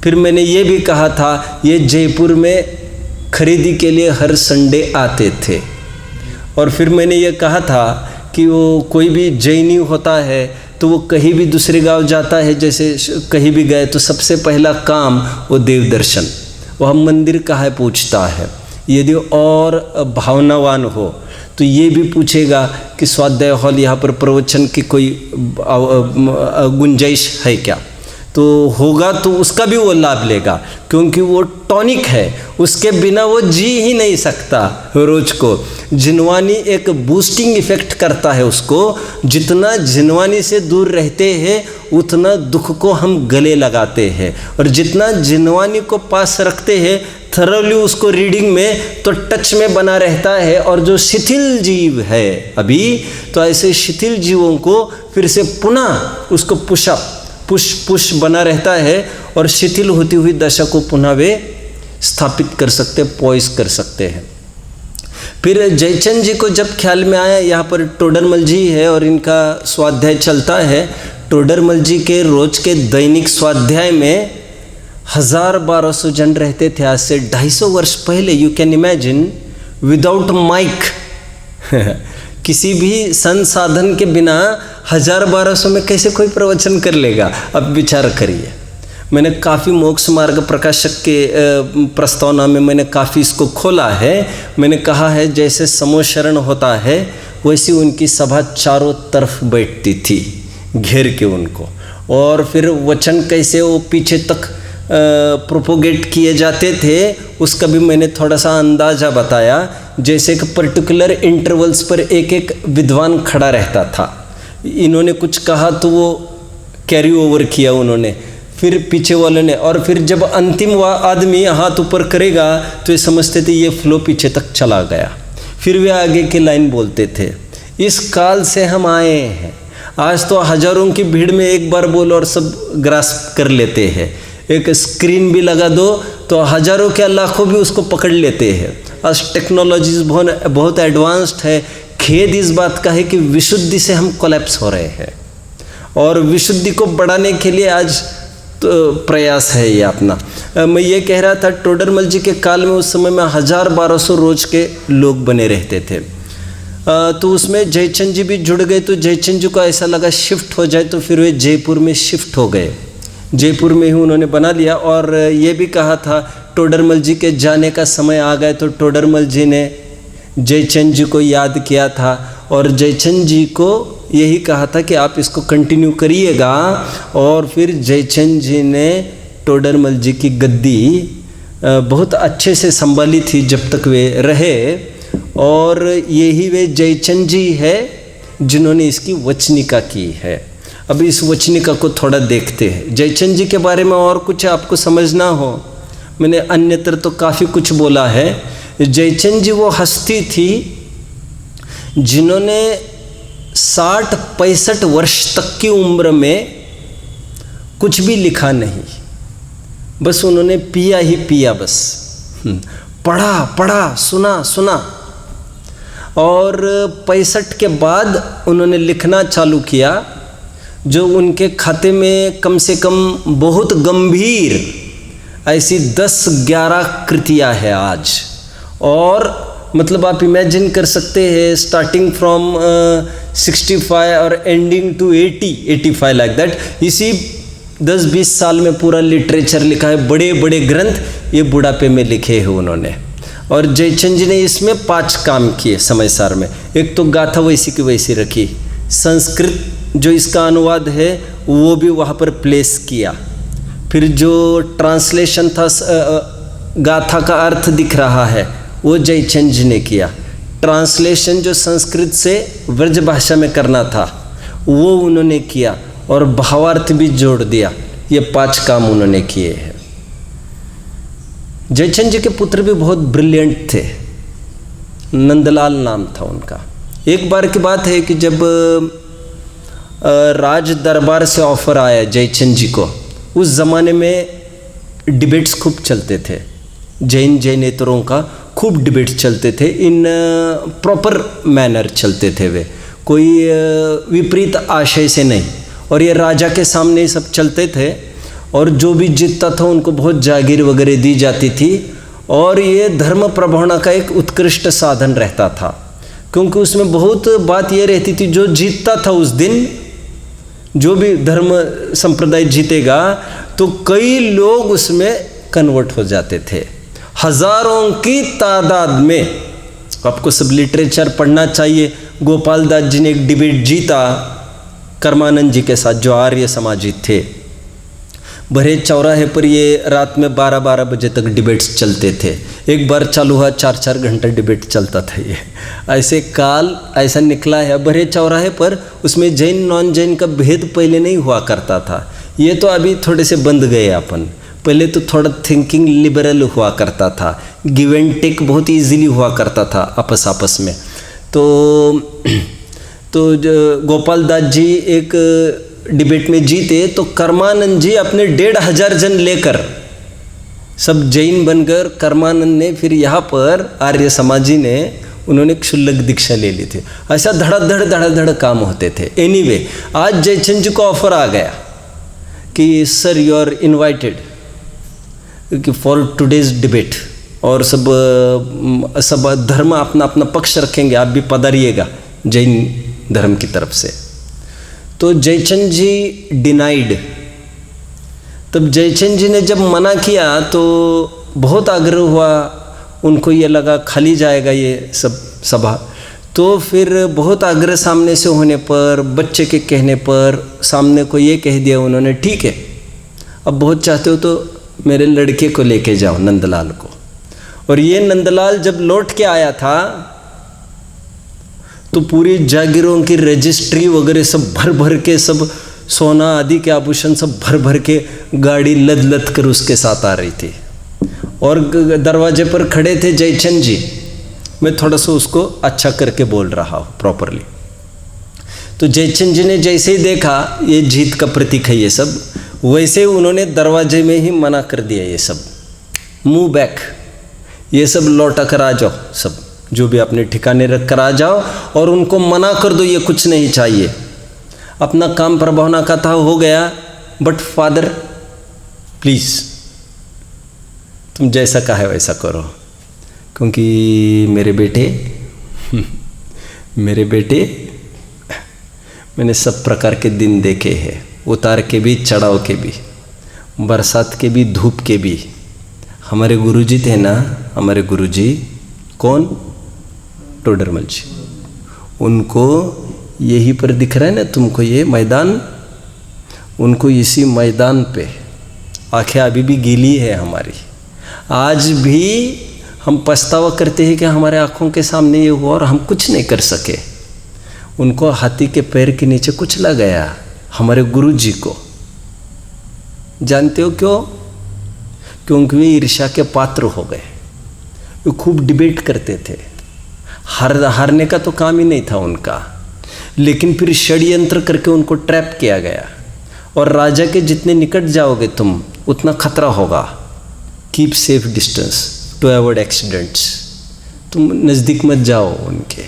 फिर मैंने ये भी कहा था, ये जयपुर में खरीदी के लिए हर संडे आते थे। और फिर मैंने ये कहा था कि वो कोई भी जैनी होता है तो वो कहीं भी दूसरे गांव जाता है, जैसे कहीं भी गए तो सबसे पहला काम वो देव दर्शन, वह मंदिर कहाँ है पूछता है। यदि और भावनावान हो तो ये भी पूछेगा कि स्वाध्याय हॉल यहाँ पर प्रवचन की कोई गुंजाइश है क्या, तो होगा तो उसका भी वो लाभ लेगा, क्योंकि वो टॉनिक है, उसके बिना वो जी ही नहीं सकता। रोज को जिनवानी एक बूस्टिंग इफेक्ट करता है उसको। जितना जिनवानी से दूर रहते हैं उतना दुख को हम गले लगाते हैं, और जितना जिनवानी को पास रखते हैं थरोली उसको रीडिंग में तो टच में बना रहता है। और जो शिथिल जीव है अभी, तो ऐसे शिथिल जीवों को फिर से पुनः उसको पुश बना रहता है, और शिथिल होती हुई दशा को पुनः वे स्थापित कर सकते, पॉइस कर सकते हैं। फिर जयचंद जी को जब ख्याल में आया, यहाँ पर टोडरमल जी है और इनका स्वाध्याय चलता है। टोडरमल जी के रोज के दैनिक स्वाध्याय में 1000-1200 जन रहते थे, आज से 250 वर्ष पहले। You can imagine, without mic किसी भी संसाधन के बिना 1000-1200 में कैसे कोई प्रवचन कर लेगा? अब विचार करिए। मैंने काफ़ी मोक्ष मार्ग प्रकाशक के प्रस्तावना में मैंने काफ़ी इसको खोला है। मैंने कहा है जैसे समोशरण होता है वैसी उनकी सभा चारों तरफ बैठती थी घेर के उनको, और फिर वचन कैसे वो पीछे तक प्रोपोगेट किए जाते थे उसका भी मैंने थोड़ा सा अंदाज़ा बताया। जैसे एक पर्टिकुलर इंटरवल्स पर एक एक विद्वान खड़ा रहता था, इन्होंने कुछ कहा तो वो कैरी ओवर किया उन्होंने, फिर पीछे वाले ने, और फिर जब अंतिम आदमी हाथ ऊपर करेगा तो ये समझते थे ये फ्लो पीछे तक चला गया, फिर वे आगे की लाइन बोलते थे। इस काल से हम आए हैं। आज तो हजारों की भीड़ में एक बार बोलो और सब ग्रास्प कर लेते हैं। एक स्क्रीन भी लगा दो तो हजारों क्या लाखों भी उसको पकड़ लेते हैं। आज टेक्नोलॉजीज बहुत एडवांस्ड है। खेद इस बात का है कि विशुद्धि से हम कोलैप्स हो रहे हैं, और विशुद्धि को बढ़ाने के लिए आज तो प्रयास है ये अपना। मैं ये कह रहा था, टोडरमल जी के काल में उस समय में 1000-1200 रोज के लोग बने रहते थे। तो उसमें जयचंद जी भी जुड़ गए। तो जयचंद जी को ऐसा लगा शिफ्ट हो जाए, तो फिर वे जयपुर में शिफ्ट हो गए। जयपुर में ही उन्होंने बना लिया। और ये भी कहा था टोडरमल जी के जाने का समय आ गए, तो टोडरमल जी ने जयचंद जी को याद किया था, और जयचंद जी को यही कहा था कि आप इसको कंटिन्यू करिएगा। और फिर जयचंद जी ने टोडरमल जी की गद्दी बहुत अच्छे से संभाली थी जब तक वे रहे, और यही वे जयचंद जी है जिन्होंने इसकी वचनिका की है। अब इस वचनिका को थोड़ा देखते हैं। जयचंद जी के बारे में और कुछ आपको समझना हो, मैंने अन्यत्र तो काफ़ी कुछ बोला है। जयचंद जी वो हस्ती थी जिन्होंने 60-65 वर्ष तक की उम्र में कुछ भी लिखा नहीं, बस उन्होंने पिया ही पिया, बस पढ़ा सुना और 65 के बाद उन्होंने लिखना चालू किया, जो उनके खाते में कम से कम बहुत गंभीर ऐसी 10-11 कृतियाँ हैं आज। और मतलब आप इमेजिन कर सकते हैं, स्टार्टिंग फ्रॉम 65 और एंडिंग टू 80-85 लाइक दैट। इसी 10-20 साल में पूरा लिटरेचर लिखा है, बड़े बड़े ग्रंथ ये बुढ़ापे में लिखे हैं उन्होंने। और जयचंद जी ने इसमें 5 काम किए समय सार में। एक तो गाथा वैसी की वैसी रखी, संस्कृत जो इसका अनुवाद है वो भी वहाँ पर प्लेस किया। फिर जो ट्रांसलेशन था, गाथा का अर्थ दिख रहा है, वो जयचंद जी ने किया। ट्रांसलेशन जो संस्कृत से व्रज भाषा में करना था वो उन्होंने किया, और भावार्थ भी जोड़ दिया। ये 5 काम उन्होंने किए हैं। जयचंद जी के पुत्र भी बहुत ब्रिलियंट थे, नंदलाल नाम था उनका। एक बार की बात है कि जब राज दरबार से ऑफर आया जयचंद जी को, उस ज़माने में डिबेट्स खूब चलते थे, जैनेतरों का खूब डिबेट्स चलते थे, इन प्रॉपर मैनर चलते थे वे, कोई विपरीत आशय से नहीं। और ये राजा के सामने ही सब चलते थे, और जो भी जीतता था उनको बहुत जागीर वगैरह दी जाती थी, और ये धर्म प्रभावना का एक उत्कृष्ट साधन रहता था, क्योंकि उसमें बहुत बात ये रहती थी, जो जीतता था उस दिन, जो भी धर्म संप्रदाय जीतेगा तो कई लोग उसमें कन्वर्ट हो जाते थे, हजारों की तादाद में। आपको सब लिटरेचर पढ़ना चाहिए। गोपाल दास जी ने एक डिबेट जीता कर्मानंद जी के साथ, जो आर्य समाजी थे। भरे चौराहे पर ये रात में 12-12 बजे तक डिबेट्स चलते थे। एक बार चालू हुआ 4-4 घंटा डिबेट चलता था। ये ऐसे काल ऐसा निकला है भरे चौराहे पर। उसमें जैन नॉन जैन का भेद पहले नहीं हुआ करता था, ये तो अभी थोड़े से बंद गए अपन। पहले तो थोड़ा थिंकिंग लिबरल हुआ करता था, गिव एंड टेक बहुत इजीली हुआ करता था आपस में। तो गोपाल दास जी एक डिबेट में जीते, तो कर्मानंद जी अपने 1,500 जन लेकर सब जैन बनकर, कर्मानंद ने फिर यहाँ पर आर्य समाजी ने उन्होंने क्षुल्लक दीक्षा ले ली थी। ऐसा धड़ाधड़ काम होते थे। एनीवे, आज जयचंद जी को ऑफर आ गया कि sir you are invited for today's debate, और सब धर्म अपना अपना पक्ष रखेंगे, आप भी पधारिएगा जैन धर्म की तरफ से। तो जयचंद जी डिनाइड। तब जयचंद जी ने जब मना किया तो बहुत आग्रह हुआ, उनको ये लगा खाली जाएगा ये सब सभा। तो फिर बहुत आग्रह सामने से होने पर, बच्चे के कहने पर, सामने को ये कह दिया उन्होंने, ठीक है अब बहुत चाहते हो तो मेरे लड़के को लेके जाओ, नंदलाल को। और ये नंदलाल जब लौट के आया था तो पूरी जागीरों की रजिस्ट्री वगैरह सब भर के, सब सोना आदि के आभूषण सब भर के गाड़ी लद कर उसके साथ आ रही थी। और दरवाजे पर खड़े थे जयचंद जी। मैं थोड़ा सा उसको अच्छा करके बोल रहा हूँ प्रॉपरली। तो जयचंद जी ने जैसे ही देखा ये जीत का प्रतीक है ये सब, वैसे ही उन्होंने दरवाजे में ही मना कर दिया, ये सब मूव बैक, ये सब लौटा कर आ जाओ, सब जो भी अपने ठिकाने रख कर आ जाओ, और उनको मना कर दो ये कुछ नहीं चाहिए। अपना काम प्रभावना का था हो गया, बट फादर प्लीज़ तुम जैसा कहा वैसा करो, क्योंकि मेरे बेटे मैंने सब प्रकार के दिन देखे हैं, उतार के भी, चढ़ाव के भी, बरसात के भी, धूप के भी। हमारे गुरुजी थे ना, हमारे गुरुजी कौन, टोडरमल जी, उनको यही पर दिख रहा है ना तुमको ये मैदान, उनको इसी मैदान पे आंखें अभी भी गीली है हमारी। आज भी हम पछतावा करते हैं कि हमारे आँखों के सामने ये हुआ और हम कुछ नहीं कर सके। उनको हाथी के पैर के नीचे कुचला गया, हमारे गुरु जी को। जानते हो क्यों? क्योंकि वे ईर्ष्या के पात्र हो गए। वे खूब डिबेट करते थे, हारने का तो काम ही नहीं था उनका, लेकिन फिर षड्यंत्र करके उनको ट्रैप किया गया। और राजा के जितने निकट जाओगे तुम उतना खतरा होगा। Keep safe distance to avoid accidents, तुम नज़दीक मत जाओ उनके।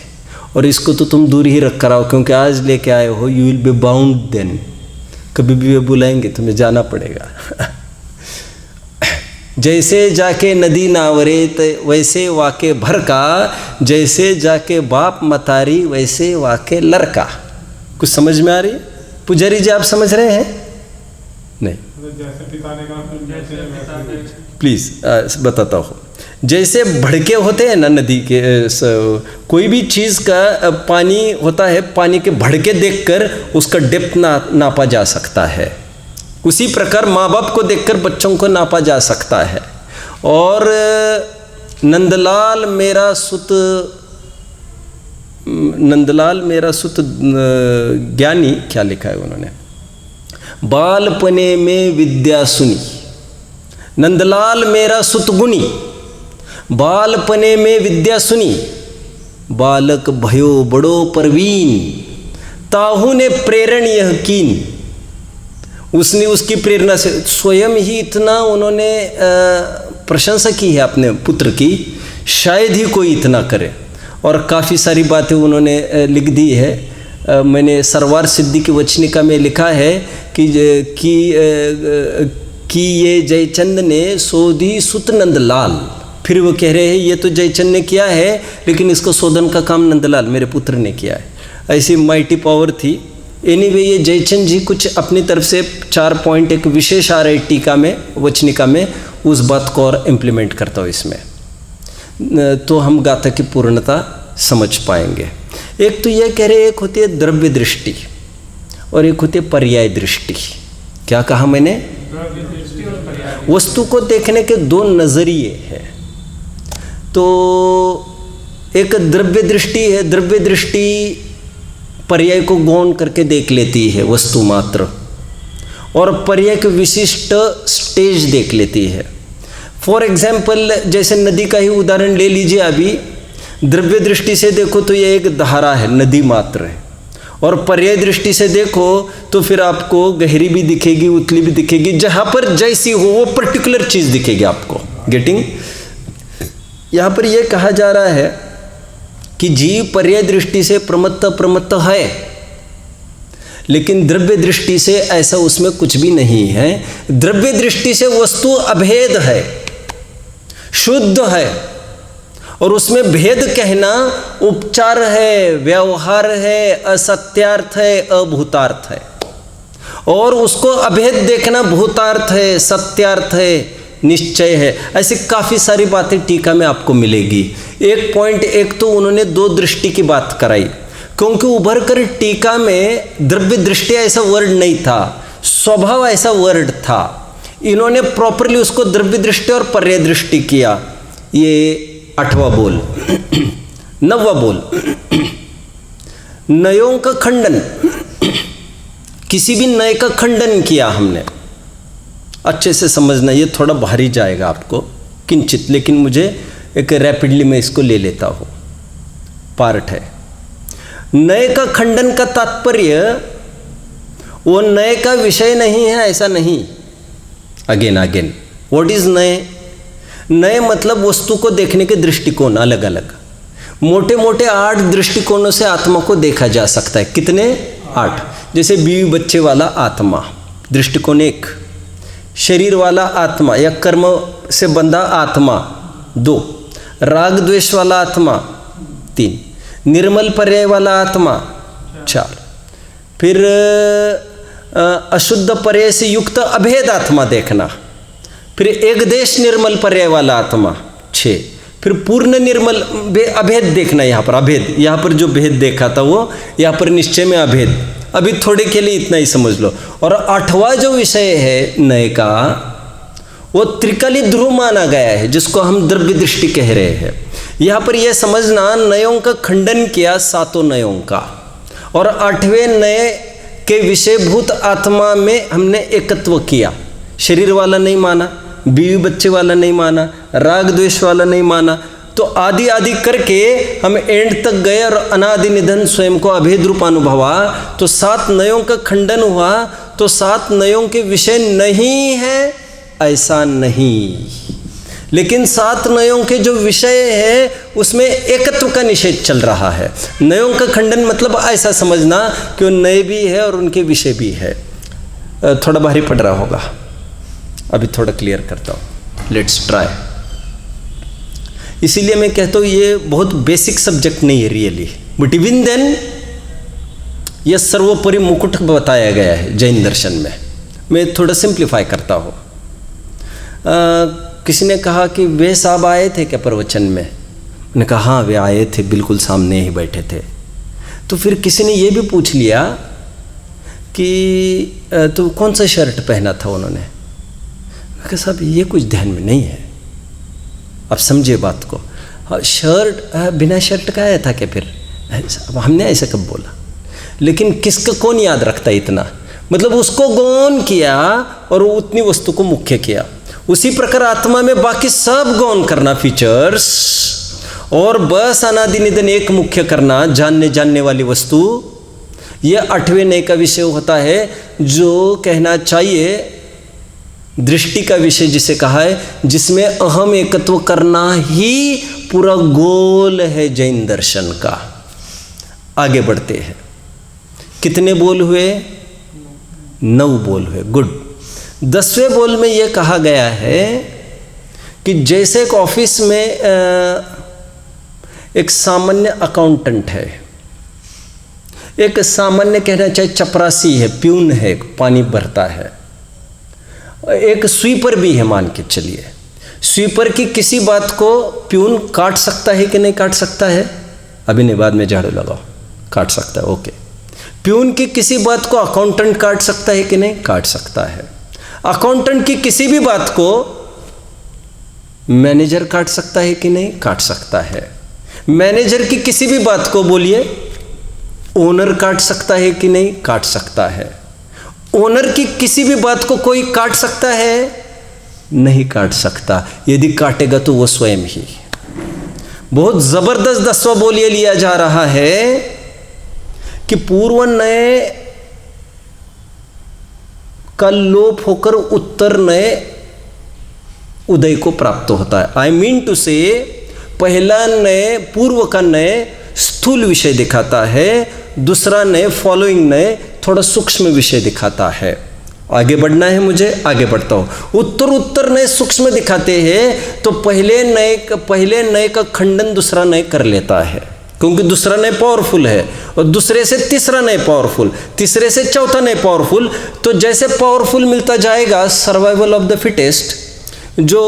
और इसको तो तुम दूर ही रख कर आओ, क्योंकि आज लेके आए हो, you will be bound then, कभी भी वे बुलाएंगे तुम्हें जाना पड़ेगा। जैसे जाके नदी नावरे वैसे वाके भर का, जैसे जाके बाप मतारी वैसे वाके लड़का। कुछ समझ में आ रही है पुजारी जी? आप समझ रहे हैं? नहीं, प्लीज बताता हूँ। जैसे भड़के होते हैं ना नदी के, कोई भी चीज़ का पानी होता है, पानी के भड़के देखकर उसका डेप्थ नापा जा सकता है। उसी प्रकार माँ बाप को देखकर बच्चों को नापा जा सकता है। और नंदलाल मेरा सुत ज्ञानी, क्या लिखा है उन्होंने, बालपने में विद्या सुनी, नंदलाल मेरा सुत गुणी, बालपने में विद्या सुनी, बालक भयो बड़ो परवीन, ताहू ने प्रेरण यह कीन। उसने उसकी प्रेरणा से स्वयं ही इतना उन्होंने प्रशंसा की है अपने पुत्र की, शायद ही कोई इतना करे। और काफ़ी सारी बातें उन्होंने लिख दी है। मैंने सरवार सिद्धि की वचनिका में लिखा है कि ये जयचंद ने सोधी सुत नंदलाल। फिर वो कह रहे हैं ये तो जयचंद ने किया है, लेकिन इसको शोधन का काम नंदलाल मेरे पुत्र ने किया है। ऐसी माइटी पावर थी। एनीवे, ये जयचंद जी कुछ अपनी तरफ से 4 पॉइंट एक विशेष आ रही टीका में, वचनिका में, उस बात को और इम्प्लीमेंट करता हूँ इसमें, तो हम गाथा की पूर्णता समझ पाएंगे। एक तो यह कह रहे, एक होती है द्रव्य दृष्टि और एक होती है पर्याय दृष्टि। क्या कहा मैंने? वस्तु को देखने के 2 नज़रिए हैं। तो एक द्रव्य दृष्टि है, द्रव्य दृष्टि पर्याय को गौण करके देख लेती है वस्तु मात्र, और पर्याय के विशिष्ट स्टेज देख लेती है। फॉर एग्जाम्पल, जैसे नदी का ही उदाहरण ले लीजिए। अभी द्रव्य दृष्टि से देखो तो ये एक धारा है, नदी मात्र है, और पर्याय दृष्टि से देखो तो फिर आपको गहरी भी दिखेगी, उतली भी दिखेगी, जहाँ पर जैसी हो वो पर्टिकुलर चीज़ दिखेगी आपको। गेटिंग? यहाँ पर यह कहा जा रहा है कि जीव पर्याय दृष्टि से प्रमत्त है, लेकिन द्रव्य दृष्टि से ऐसा उसमें कुछ भी नहीं है। द्रव्य दृष्टि से वस्तु अभेद है, शुद्ध है, और उसमें भेद कहना उपचार है, व्यवहार है, असत्यार्थ है, अभूतार्थ है। और उसको अभेद देखना भूतार्थ है, सत्यार्थ है, निश्चय है। ऐसी काफ़ी सारी बातें टीका में आपको मिलेगी। एक पॉइंट, एक तो उन्होंने 2 दृष्टि की बात कराई, क्योंकि उभर कर टीका में द्रव्य दृष्टि ऐसा वर्ड नहीं था, स्वभाव ऐसा वर्ड था। इन्होंने प्रॉपरली उसको द्रव्य दृष्टि और पर्याय दृष्टि किया। ये 8वां बोल। 9वां बोल, नयों का खंडन। किसी भी नए का खंडन किया हमने। अच्छे से समझना, ये थोड़ा भारी जाएगा आपको किंचित, लेकिन मुझे एक रैपिडली मैं इसको ले लेता हूँ, पार्ट है। नए का खंडन का तात्पर्य वो नए का विषय नहीं है, ऐसा नहीं। अगेन व्हाट इज नए? नए मतलब वस्तु को देखने के दृष्टिकोण अलग अलग, मोटे मोटे 8 दृष्टिकोणों से आत्मा को देखा जा सकता है। कितने? 8। जैसे बीवी बच्चे वाला आत्मा, दृष्टिकोण 1। शरीर वाला आत्मा या कर्म से बंधा आत्मा 2। राग द्वेष वाला आत्मा 3। निर्मल पर्याय वाला आत्मा 4। फिर अशुद्ध पर्याय से युक्त अभेद आत्मा देखना। फिर एक देश निर्मल पर्याय वाला आत्मा 6। फिर पूर्ण निर्मल अभेद देखना। यहाँ पर अभेद, यहाँ पर जो भेद देखा था वो यहाँ पर निश्चय में अभेद। अभी थोड़े के लिए इतना ही समझ लो। और 8वां जो विषय है नए का, वो त्रिकाली ध्रुव माना गया है, जिसको हम द्रव्य दृष्टि कह रहे हैं। यहाँ पर यह समझना, नयों का खंडन किया 7 नयों का, और 8वें नए के विषयभूत आत्मा में हमने एकत्व किया। शरीर वाला नहीं माना, बीवी बच्चे वाला नहीं माना, राग द्वेष वाला नहीं माना, तो आदि आदि करके हम एंड तक गए और अनादि निधन स्वयं को अभेद रूप अनुभवा। तो 7 नयों का खंडन हुआ। तो 7 नयों के विषय नहीं है ऐसा नहीं, लेकिन 7 नयों के जो विषय है उसमें एकत्व का निषेध चल रहा है। नयों का खंडन मतलब ऐसा समझना कि वो नए भी है और उनके विषय भी है। थोड़ा भारी पड़ रहा होगा, अभी थोड़ा क्लियर करता हूँ, लेट्स ट्राई। इसीलिए मैं कहता हूँ ये बहुत बेसिक सब्जेक्ट नहीं है रियली, बट इवन देन यह सर्वोपरि मुकुट बताया गया है जैन दर्शन में। मैं थोड़ा सिंप्लीफाई करता हूँ। किसी ने कहा कि वे साहब आए थे क्या प्रवचन में? मैंने कहा हाँ वे आए थे, बिल्कुल सामने ही बैठे थे। तो फिर किसी ने ये भी पूछ लिया कि तो कौन सा शर्ट पहना था उन्होंने? मैं कहा साहब ये कुछ ध्यान में नहीं है, आप समझिए बात को। हाँ शर्ट बिना शर्ट का आया था क्या? फिर हमने ऐसा कब बोला? लेकिन किसका कौन याद रखता इतना? मतलब उसको गौन किया और उतनी वस्तु को मुख्य किया। उसी प्रकार आत्मा में बाकी सब गौन करना फीचर्स, और बस अनादि निधन एक मुख्य करना, जानने वाली वस्तु। यह 8वें नए का विषय होता है, जो कहना चाहिए दृष्टि का विषय जिसे कहा है, जिसमें अहम एकत्व करना ही पूरा गोल है जैन दर्शन का। आगे बढ़ते हैं। कितने बोल हुए? 9 बोल हुए। गुड। 10वें बोल में यह कहा गया है कि जैसे एक ऑफिस में एक सामान्य अकाउंटेंट है, एक सामान्य कहना चाहिए चपरासी है, प्यून है, पानी भरता है, एक स्वीपर भी है मान के चलिए। स्वीपर की किसी बात को प्यून काट सकता है कि नहीं काट सकता है? अभी नहीं, बाद में झाड़ू लगाओ, काट सकता है, ओके। प्यून की किसी बात को अकाउंटेंट काट सकता है कि नहीं? काट सकता है। अकाउंटेंट की किसी भी बात को मैनेजर काट सकता है कि नहीं? काट सकता है। मैनेजर की किसी भी बात को बोलिए ओनर काट सकता है कि नहीं? काट सकता है। ओनर की किसी भी बात को कोई काट सकता है? नहीं काट सकता। यदि काटेगा तो वो स्वयं ही। बहुत जबरदस्त 10वां बोल ये लिया जा रहा है कि पूर्व नए का लोप होकर उत्तर नए उदय को प्राप्त होता है। आई मीन टू से पहला नए पूर्व का नए स्थूल विषय दिखाता है, दूसरा नए फॉलोइंग नए थोड़ा सूक्ष्म विषय दिखाता है। आगे बढ़ना है मुझे, आगे बढ़ता हूँ। उत्तर नए सूक्ष्म दिखाते हैं तो पहले नए का खंडन दूसरा नए कर लेता है, क्योंकि दूसरा नए पावरफुल है, और दूसरे से तीसरा नए पावरफुल, तीसरे से चौथा नए पावरफुल। तो जैसे पावरफुल मिलता जाएगा, सर्वाइवल ऑफ द फिटेस्ट, जो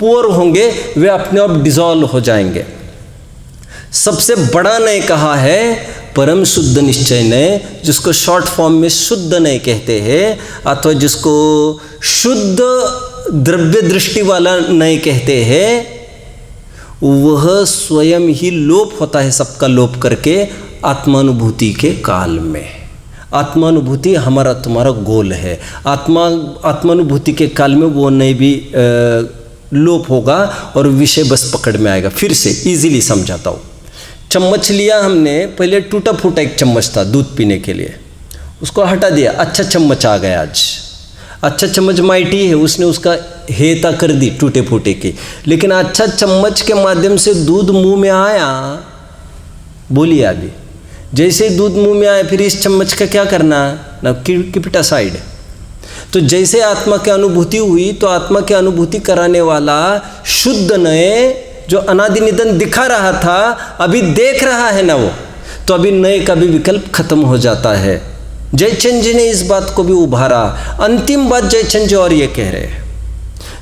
पुअर होंगे वे अपने आप डिजॉल्व हो जाएंगे। सबसे बड़ा नए कहा है परम शुद्ध निश्चय नए, जिसको शॉर्ट फॉर्म में शुद्ध नए कहते हैं, अथवा जिसको शुद्ध द्रव्य दृष्टि वाला नए कहते हैं। वह स्वयं ही लोप होता है, सबका लोप करके आत्मानुभूति के काल में। आत्मानुभूति हमारा तुम्हारा गोल है। आत्मानुभूति के काल में वो नहीं भी लोप होगा और विषय बस पकड़ में आएगा। फिर से इजीली समझाता हूँ। चम्मच लिया हमने, पहले टूटा फूटा एक चम्मच था दूध पीने के लिए, उसको हटा दिया, अच्छा चम्मच आ गया। आज अच्छा चम्मच माइटी है, उसने उसका हेता कर दी टूटे फूटे की। लेकिन अच्छा चम्मच के माध्यम से दूध मुंह में आया, बोलिए अभी, जैसे ही दूध मुंह में आया फिर इस चम्मच का क्या करना ना, किपिटा साइड। तो जैसे आत्मा की अनुभूति हुई तो आत्मा की अनुभूति कराने वाला शुद्ध नए जो अनादि निधन दिखा रहा था अभी देख रहा है ना वो, तो अभी नए का भी विकल्प खत्म हो जाता है। जयचंद जी ने इस बात को भी उभारा। अंतिम बात जयचंद जी और ये कह रहे हैं,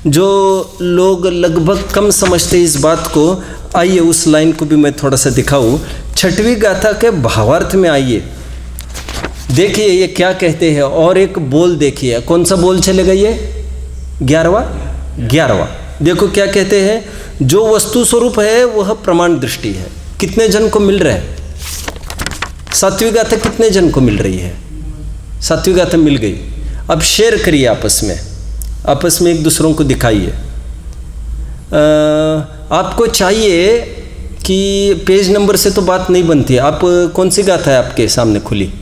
जो लोग लगभग कम समझते इस बात को। आइए उस लाइन को भी मैं थोड़ा सा दिखाऊं। 6वीं गाथा के भावार्थ में आइए, देखिए ये क्या कहते हैं। और एक बोल देखिए, कौन सा बोल चलेगा ये? 11वां। देखो क्या कहते हैं, जो वस्तु स्वरूप है वह प्रमाण दृष्टि है। कितने जन को मिल रहा है? 7वीं गाथा कितने जन को मिल रही है? 7वीं गाथा मिल गई। अब शेयर करिए आपस में एक दूसरों को दिखाइए। आपको चाहिए कि पेज नंबर से तो बात नहीं बनती है। आप कौन सी गाथा है आपके सामने खुली?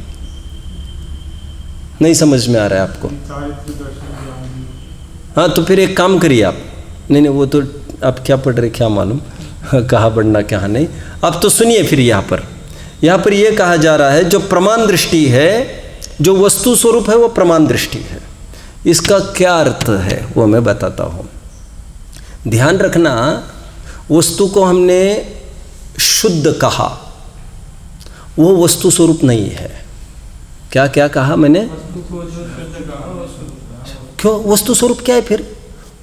नहीं समझ में आ रहा है आपको? हाँ, तो फिर एक काम करिए, आप नहीं, वो तो आप क्या पढ़ रहे क्या मालूम, कहाँ बढ़ना कहाँ नहीं। अब तो सुनिए फिर यहाँ पर ये कहा जा रहा है जो प्रमाण दृष्टि है, जो वस्तु स्वरूप है वो प्रमाण दृष्टि है। इसका क्या अर्थ है वो मैं बताता हूँ। ध्यान रखना, वस्तु को हमने शुद्ध कहा, वो वस्तु स्वरूप नहीं है। क्या क्या कहा मैंने? क्यों? वस्तु स्वरूप क्या है फिर?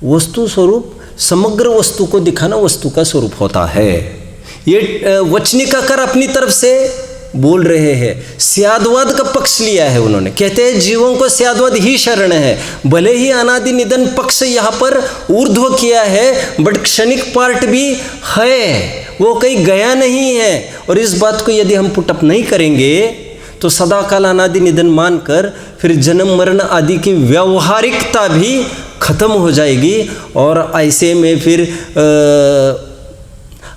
वस्तु स्वरूप समग्र वस्तु को दिखाना वस्तु का स्वरूप होता है। ये वचनिकाकार अपनी तरफ से बोल रहे हैं। स्यादवाद का पक्ष लिया है उन्होंने, कहते हैं जीवों को स्यादवाद ही शरण है। भले ही अनादि निधन पक्ष यहाँ पर ऊर्ध्व किया है, बट क्षणिक पार्ट भी है, वो कहीं गया नहीं है। और इस बात को यदि हम पुटअप नहीं करेंगे तो सदा काल अनादि निधन मानकर फिर जन्म मरण आदि की व्यावहारिकता भी खत्म हो जाएगी। और ऐसे में फिर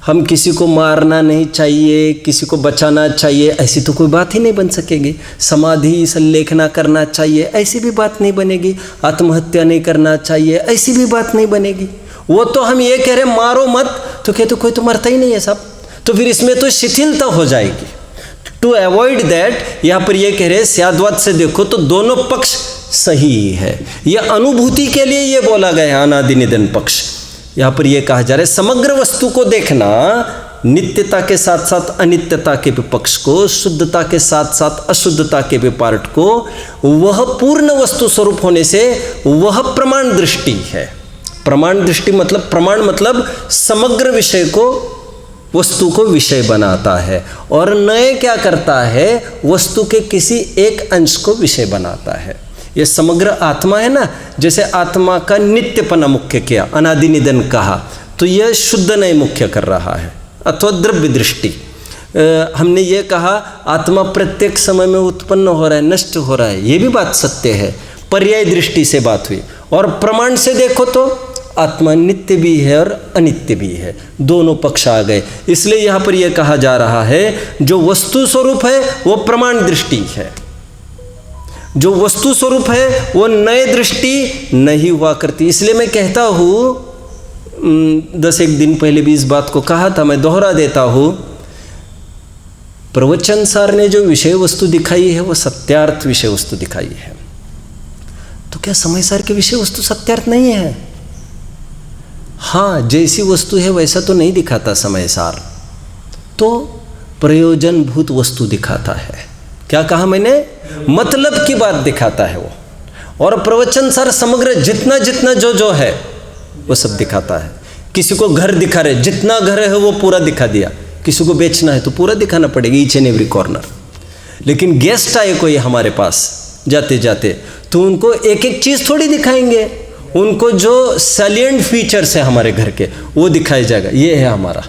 हम किसी को मारना नहीं चाहिए, किसी को बचाना चाहिए, ऐसी तो कोई बात ही नहीं बन सकेगी। समाधि संलेखना करना चाहिए, ऐसी भी बात नहीं बनेगी। आत्महत्या नहीं करना चाहिए, ऐसी भी बात नहीं बनेगी। वो तो हम ये कह रहे मारो मत, तो कहते कोई तो मरता ही नहीं है साहब, तो फिर इसमें तो शिथिलता हो जाएगी। टू अवॉइड दैट यहाँ पर ये कह रहे स्यादवाद से देखो तो दोनों पक्ष सही है। यह अनुभूति के लिए ये बोला गया है अनादि निधन पक्ष। यहाँ पर यह कहा जा रहा है समग्र वस्तु को देखना, नित्यता के साथ साथ अनित्यता के भी पक्ष को, शुद्धता के साथ साथ अशुद्धता के भी पार्ट को, वह पूर्ण वस्तु स्वरूप होने से वह प्रमाण दृष्टि है। प्रमाण दृष्टि मतलब, प्रमाण मतलब समग्र विषय को, वस्तु को विषय बनाता है। और नए क्या करता है, वस्तु के किसी एक अंश को विषय बनाता है। ये समग्र आत्मा है ना, जैसे आत्मा का नित्यपना मुख्य किया, अनादि निधन कहा, तो यह शुद्ध नए मुख्य कर रहा है। अथवा द्रव्य दृष्टि, हमने ये कहा आत्मा प्रत्येक समय में उत्पन्न हो रहा है, नष्ट हो रहा है, ये भी बात सत्य है। पर्याय दृष्टि से बात हुई। और प्रमाण से देखो तो आत्मा नित्य भी है और अनित्य भी है, दोनों पक्ष आ गए। इसलिए यहाँ पर यह कहा जा रहा है जो वस्तु स्वरूप है वो प्रमाण दृष्टि है, जो वस्तु स्वरूप है वो नए दृष्टि नहीं हुआ करती। इसलिए मैं कहता हूँ, 10-1 दिन पहले भी इस बात को कहा था, मैं दोहरा देता हूँ, प्रवचन सार ने जो विषय वस्तु दिखाई है वो सत्यार्थ विषय वस्तु दिखाई है। तो क्या समय सार के विषय वस्तु सत्यार्थ नहीं है? हाँ, जैसी वस्तु है वैसा तो नहीं दिखाता समय सार, तो प्रयोजनभूत वस्तु दिखाता है। क्या कहा मैंने? मतलब की बात दिखाता है वो। और प्रवचन सार समग्र जितना जितना जो जो है वो सब दिखाता है। किसी को घर दिखा रहे, जितना घर है वो पूरा दिखा दिया। किसी को बेचना है तो पूरा दिखाना पड़ेगा, ईच एंड एवरी कॉर्नर। लेकिन गेस्ट आए कोई हमारे पास जाते जाते, तो उनको एक एक चीज़ थोड़ी दिखाएंगे, उनको जो सैलिएंट फीचर्स है हमारे घर के वो दिखाया जाएगा। ये है हमारा,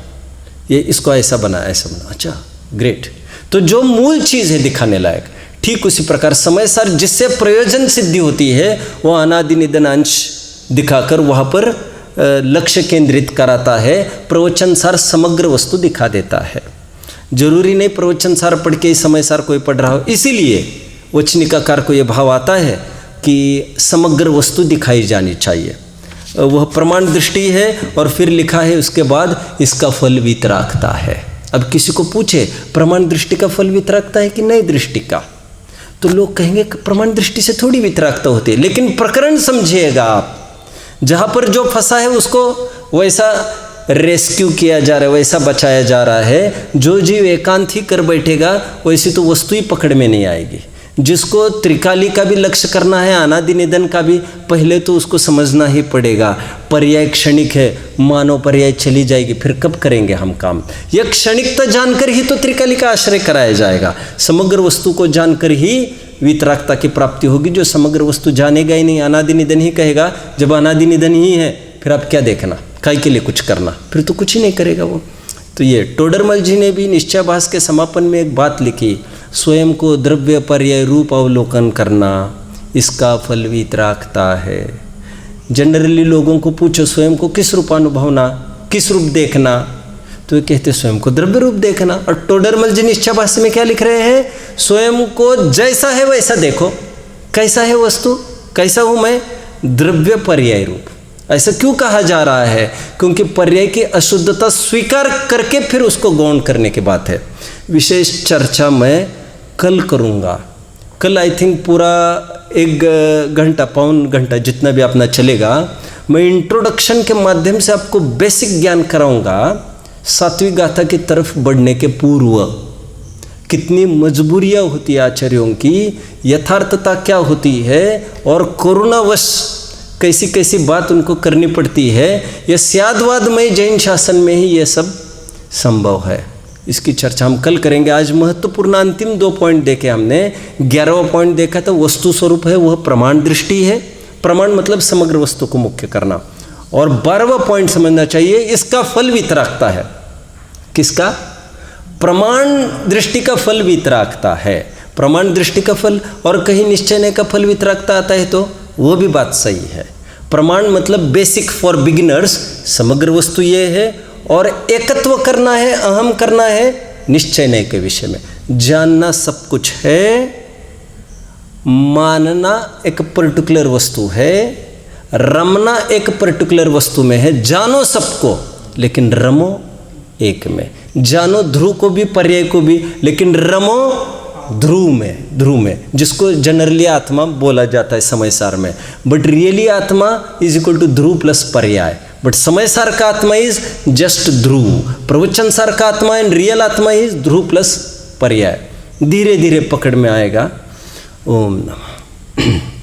ये इसको ऐसा बना, ऐसा बना, अच्छा ग्रेट। तो जो मूल चीज़ है दिखाने लायक, ठीक उसी प्रकार समय सार जिससे प्रयोजन सिद्धि होती है वो अनादि निधन अंश दिखाकर वहाँ पर लक्ष्य केंद्रित कराता है। प्रवचन सार समग्र वस्तु दिखा देता है। जरूरी नहीं प्रवचन सार पढ़ के समय सार कोई पढ़ रहा हो। इसीलिए वचनिकाकार को ये भाव आता है कि समग्र वस्तु दिखाई जानी चाहिए, वह प्रमाण दृष्टि है। और फिर लिखा है उसके बाद इसका फल वितरागता है। अब किसी को पूछे प्रमाण दृष्टि का फल वितरागता है कि नई दृष्टि का, तो लोग कहेंगे प्रमाण दृष्टि से थोड़ी वितरागता होती है। लेकिन प्रकरण समझिएगा आप, जहाँ पर जो फंसा है उसको वैसा रेस्क्यू किया जा रहा है, वैसा बचाया जा रहा है। जो जीव एकांत ही कर बैठेगा वैसी तो वस्तु ही पकड़ में नहीं आएगी। जिसको त्रिकाली का भी लक्ष्य करना है, अनादि निधन का भी, पहले तो उसको समझना ही पड़ेगा। पर्याय क्षणिक है, मानव पर्याय चली जाएगी, फिर कब करेंगे हम काम? यह क्षणिकता जानकर ही तो त्रिकाली का आश्रय कराया जाएगा। समग्र वस्तु को जानकर ही वितरागता की प्राप्ति होगी। जो समग्र वस्तु जानेगा ही नहीं, अनादि निधन ही कहेगा, जब अनादि निधन ही है फिर आप क्या देखना, काय के लिए कुछ करना, फिर तो कुछ ही नहीं करेगा वो। तो ये टोडरमल जी ने भी निश्चयाभास के समापन में एक बात लिखी, स्वयं को द्रव्य पर्याय रूप अवलोकन करना, इसका फल वितरागता है। जनरली लोगों को पूछो स्वयं को किस रूप अनुभवना, किस रूप देखना, तो ये कहते स्वयं को द्रव्य रूप देखना। और टोडरमल जी निश्चयाभास में क्या लिख रहे हैं? स्वयं को जैसा है वैसा देखो। कैसा है वस्तु, कैसा हूँ मैं? द्रव्य पर्याय रूप। ऐसा क्यों कहा जा रहा है? क्योंकि पर्याय की अशुद्धता स्वीकार करके फिर उसको गौण करने की बात है। विशेष चर्चा मैं कल करूँगा। कल आई थिंक पूरा 1 घंटा पौन घंटा जितना भी अपना चलेगा, मैं इंट्रोडक्शन के माध्यम से आपको बेसिक ज्ञान कराऊंगा। सात्विक गाथा की तरफ बढ़ने के पूर्व कितनी मजबूरियाँ होती है आचार्यों की, यथार्थता क्या होती है, और कोरोनावश कैसी कैसी बात उनको करनी पड़ती है। यह स्यादवादमय जैन शासन में ही ये सब संभव है। इसकी चर्चा हम कल करेंगे। आज महत्वपूर्ण अंतिम 2 पॉइंट देखे हमने। 11वां पॉइंट देखा था वस्तु स्वरूप है, वह प्रमाण दृष्टि है। प्रमाण मतलब समग्र वस्तु को मुख्य करना। और 12वां पॉइंट समझना चाहिए, इसका फल वितरागता है। किसका? प्रमाण दृष्टि का फल वितरागता है। प्रमाण दृष्टि का फल, और कहीं निश्चय का फल वितरागता आता है तो वो भी बात सही है। प्रमाण मतलब बेसिक फॉर बिगिनर्स, समग्र वस्तु ये है, और एकत्व करना है, अहम करना है निश्चय के विषय में। जानना सब कुछ है, मानना एक पर्टिकुलर वस्तु है, रमना एक पर्टिकुलर वस्तु में है। जानो सबको लेकिन रमो एक में। जानो ध्रुव को भी पर्याय को भी, लेकिन रमो ध्रुव में, जिसको जनरली आत्मा बोला जाता है समय सार में। बट रियली आत्मा इज इक्वल टू ध्रुव प्लस पर्याय। बट समय सार का आत्मा इज जस्ट ध्रुव, प्रवचन सार का आत्मा एंड रियल आत्मा इज ध्रुव प्लस पर्याय। धीरे धीरे पकड़ में आएगा। ओम नमः।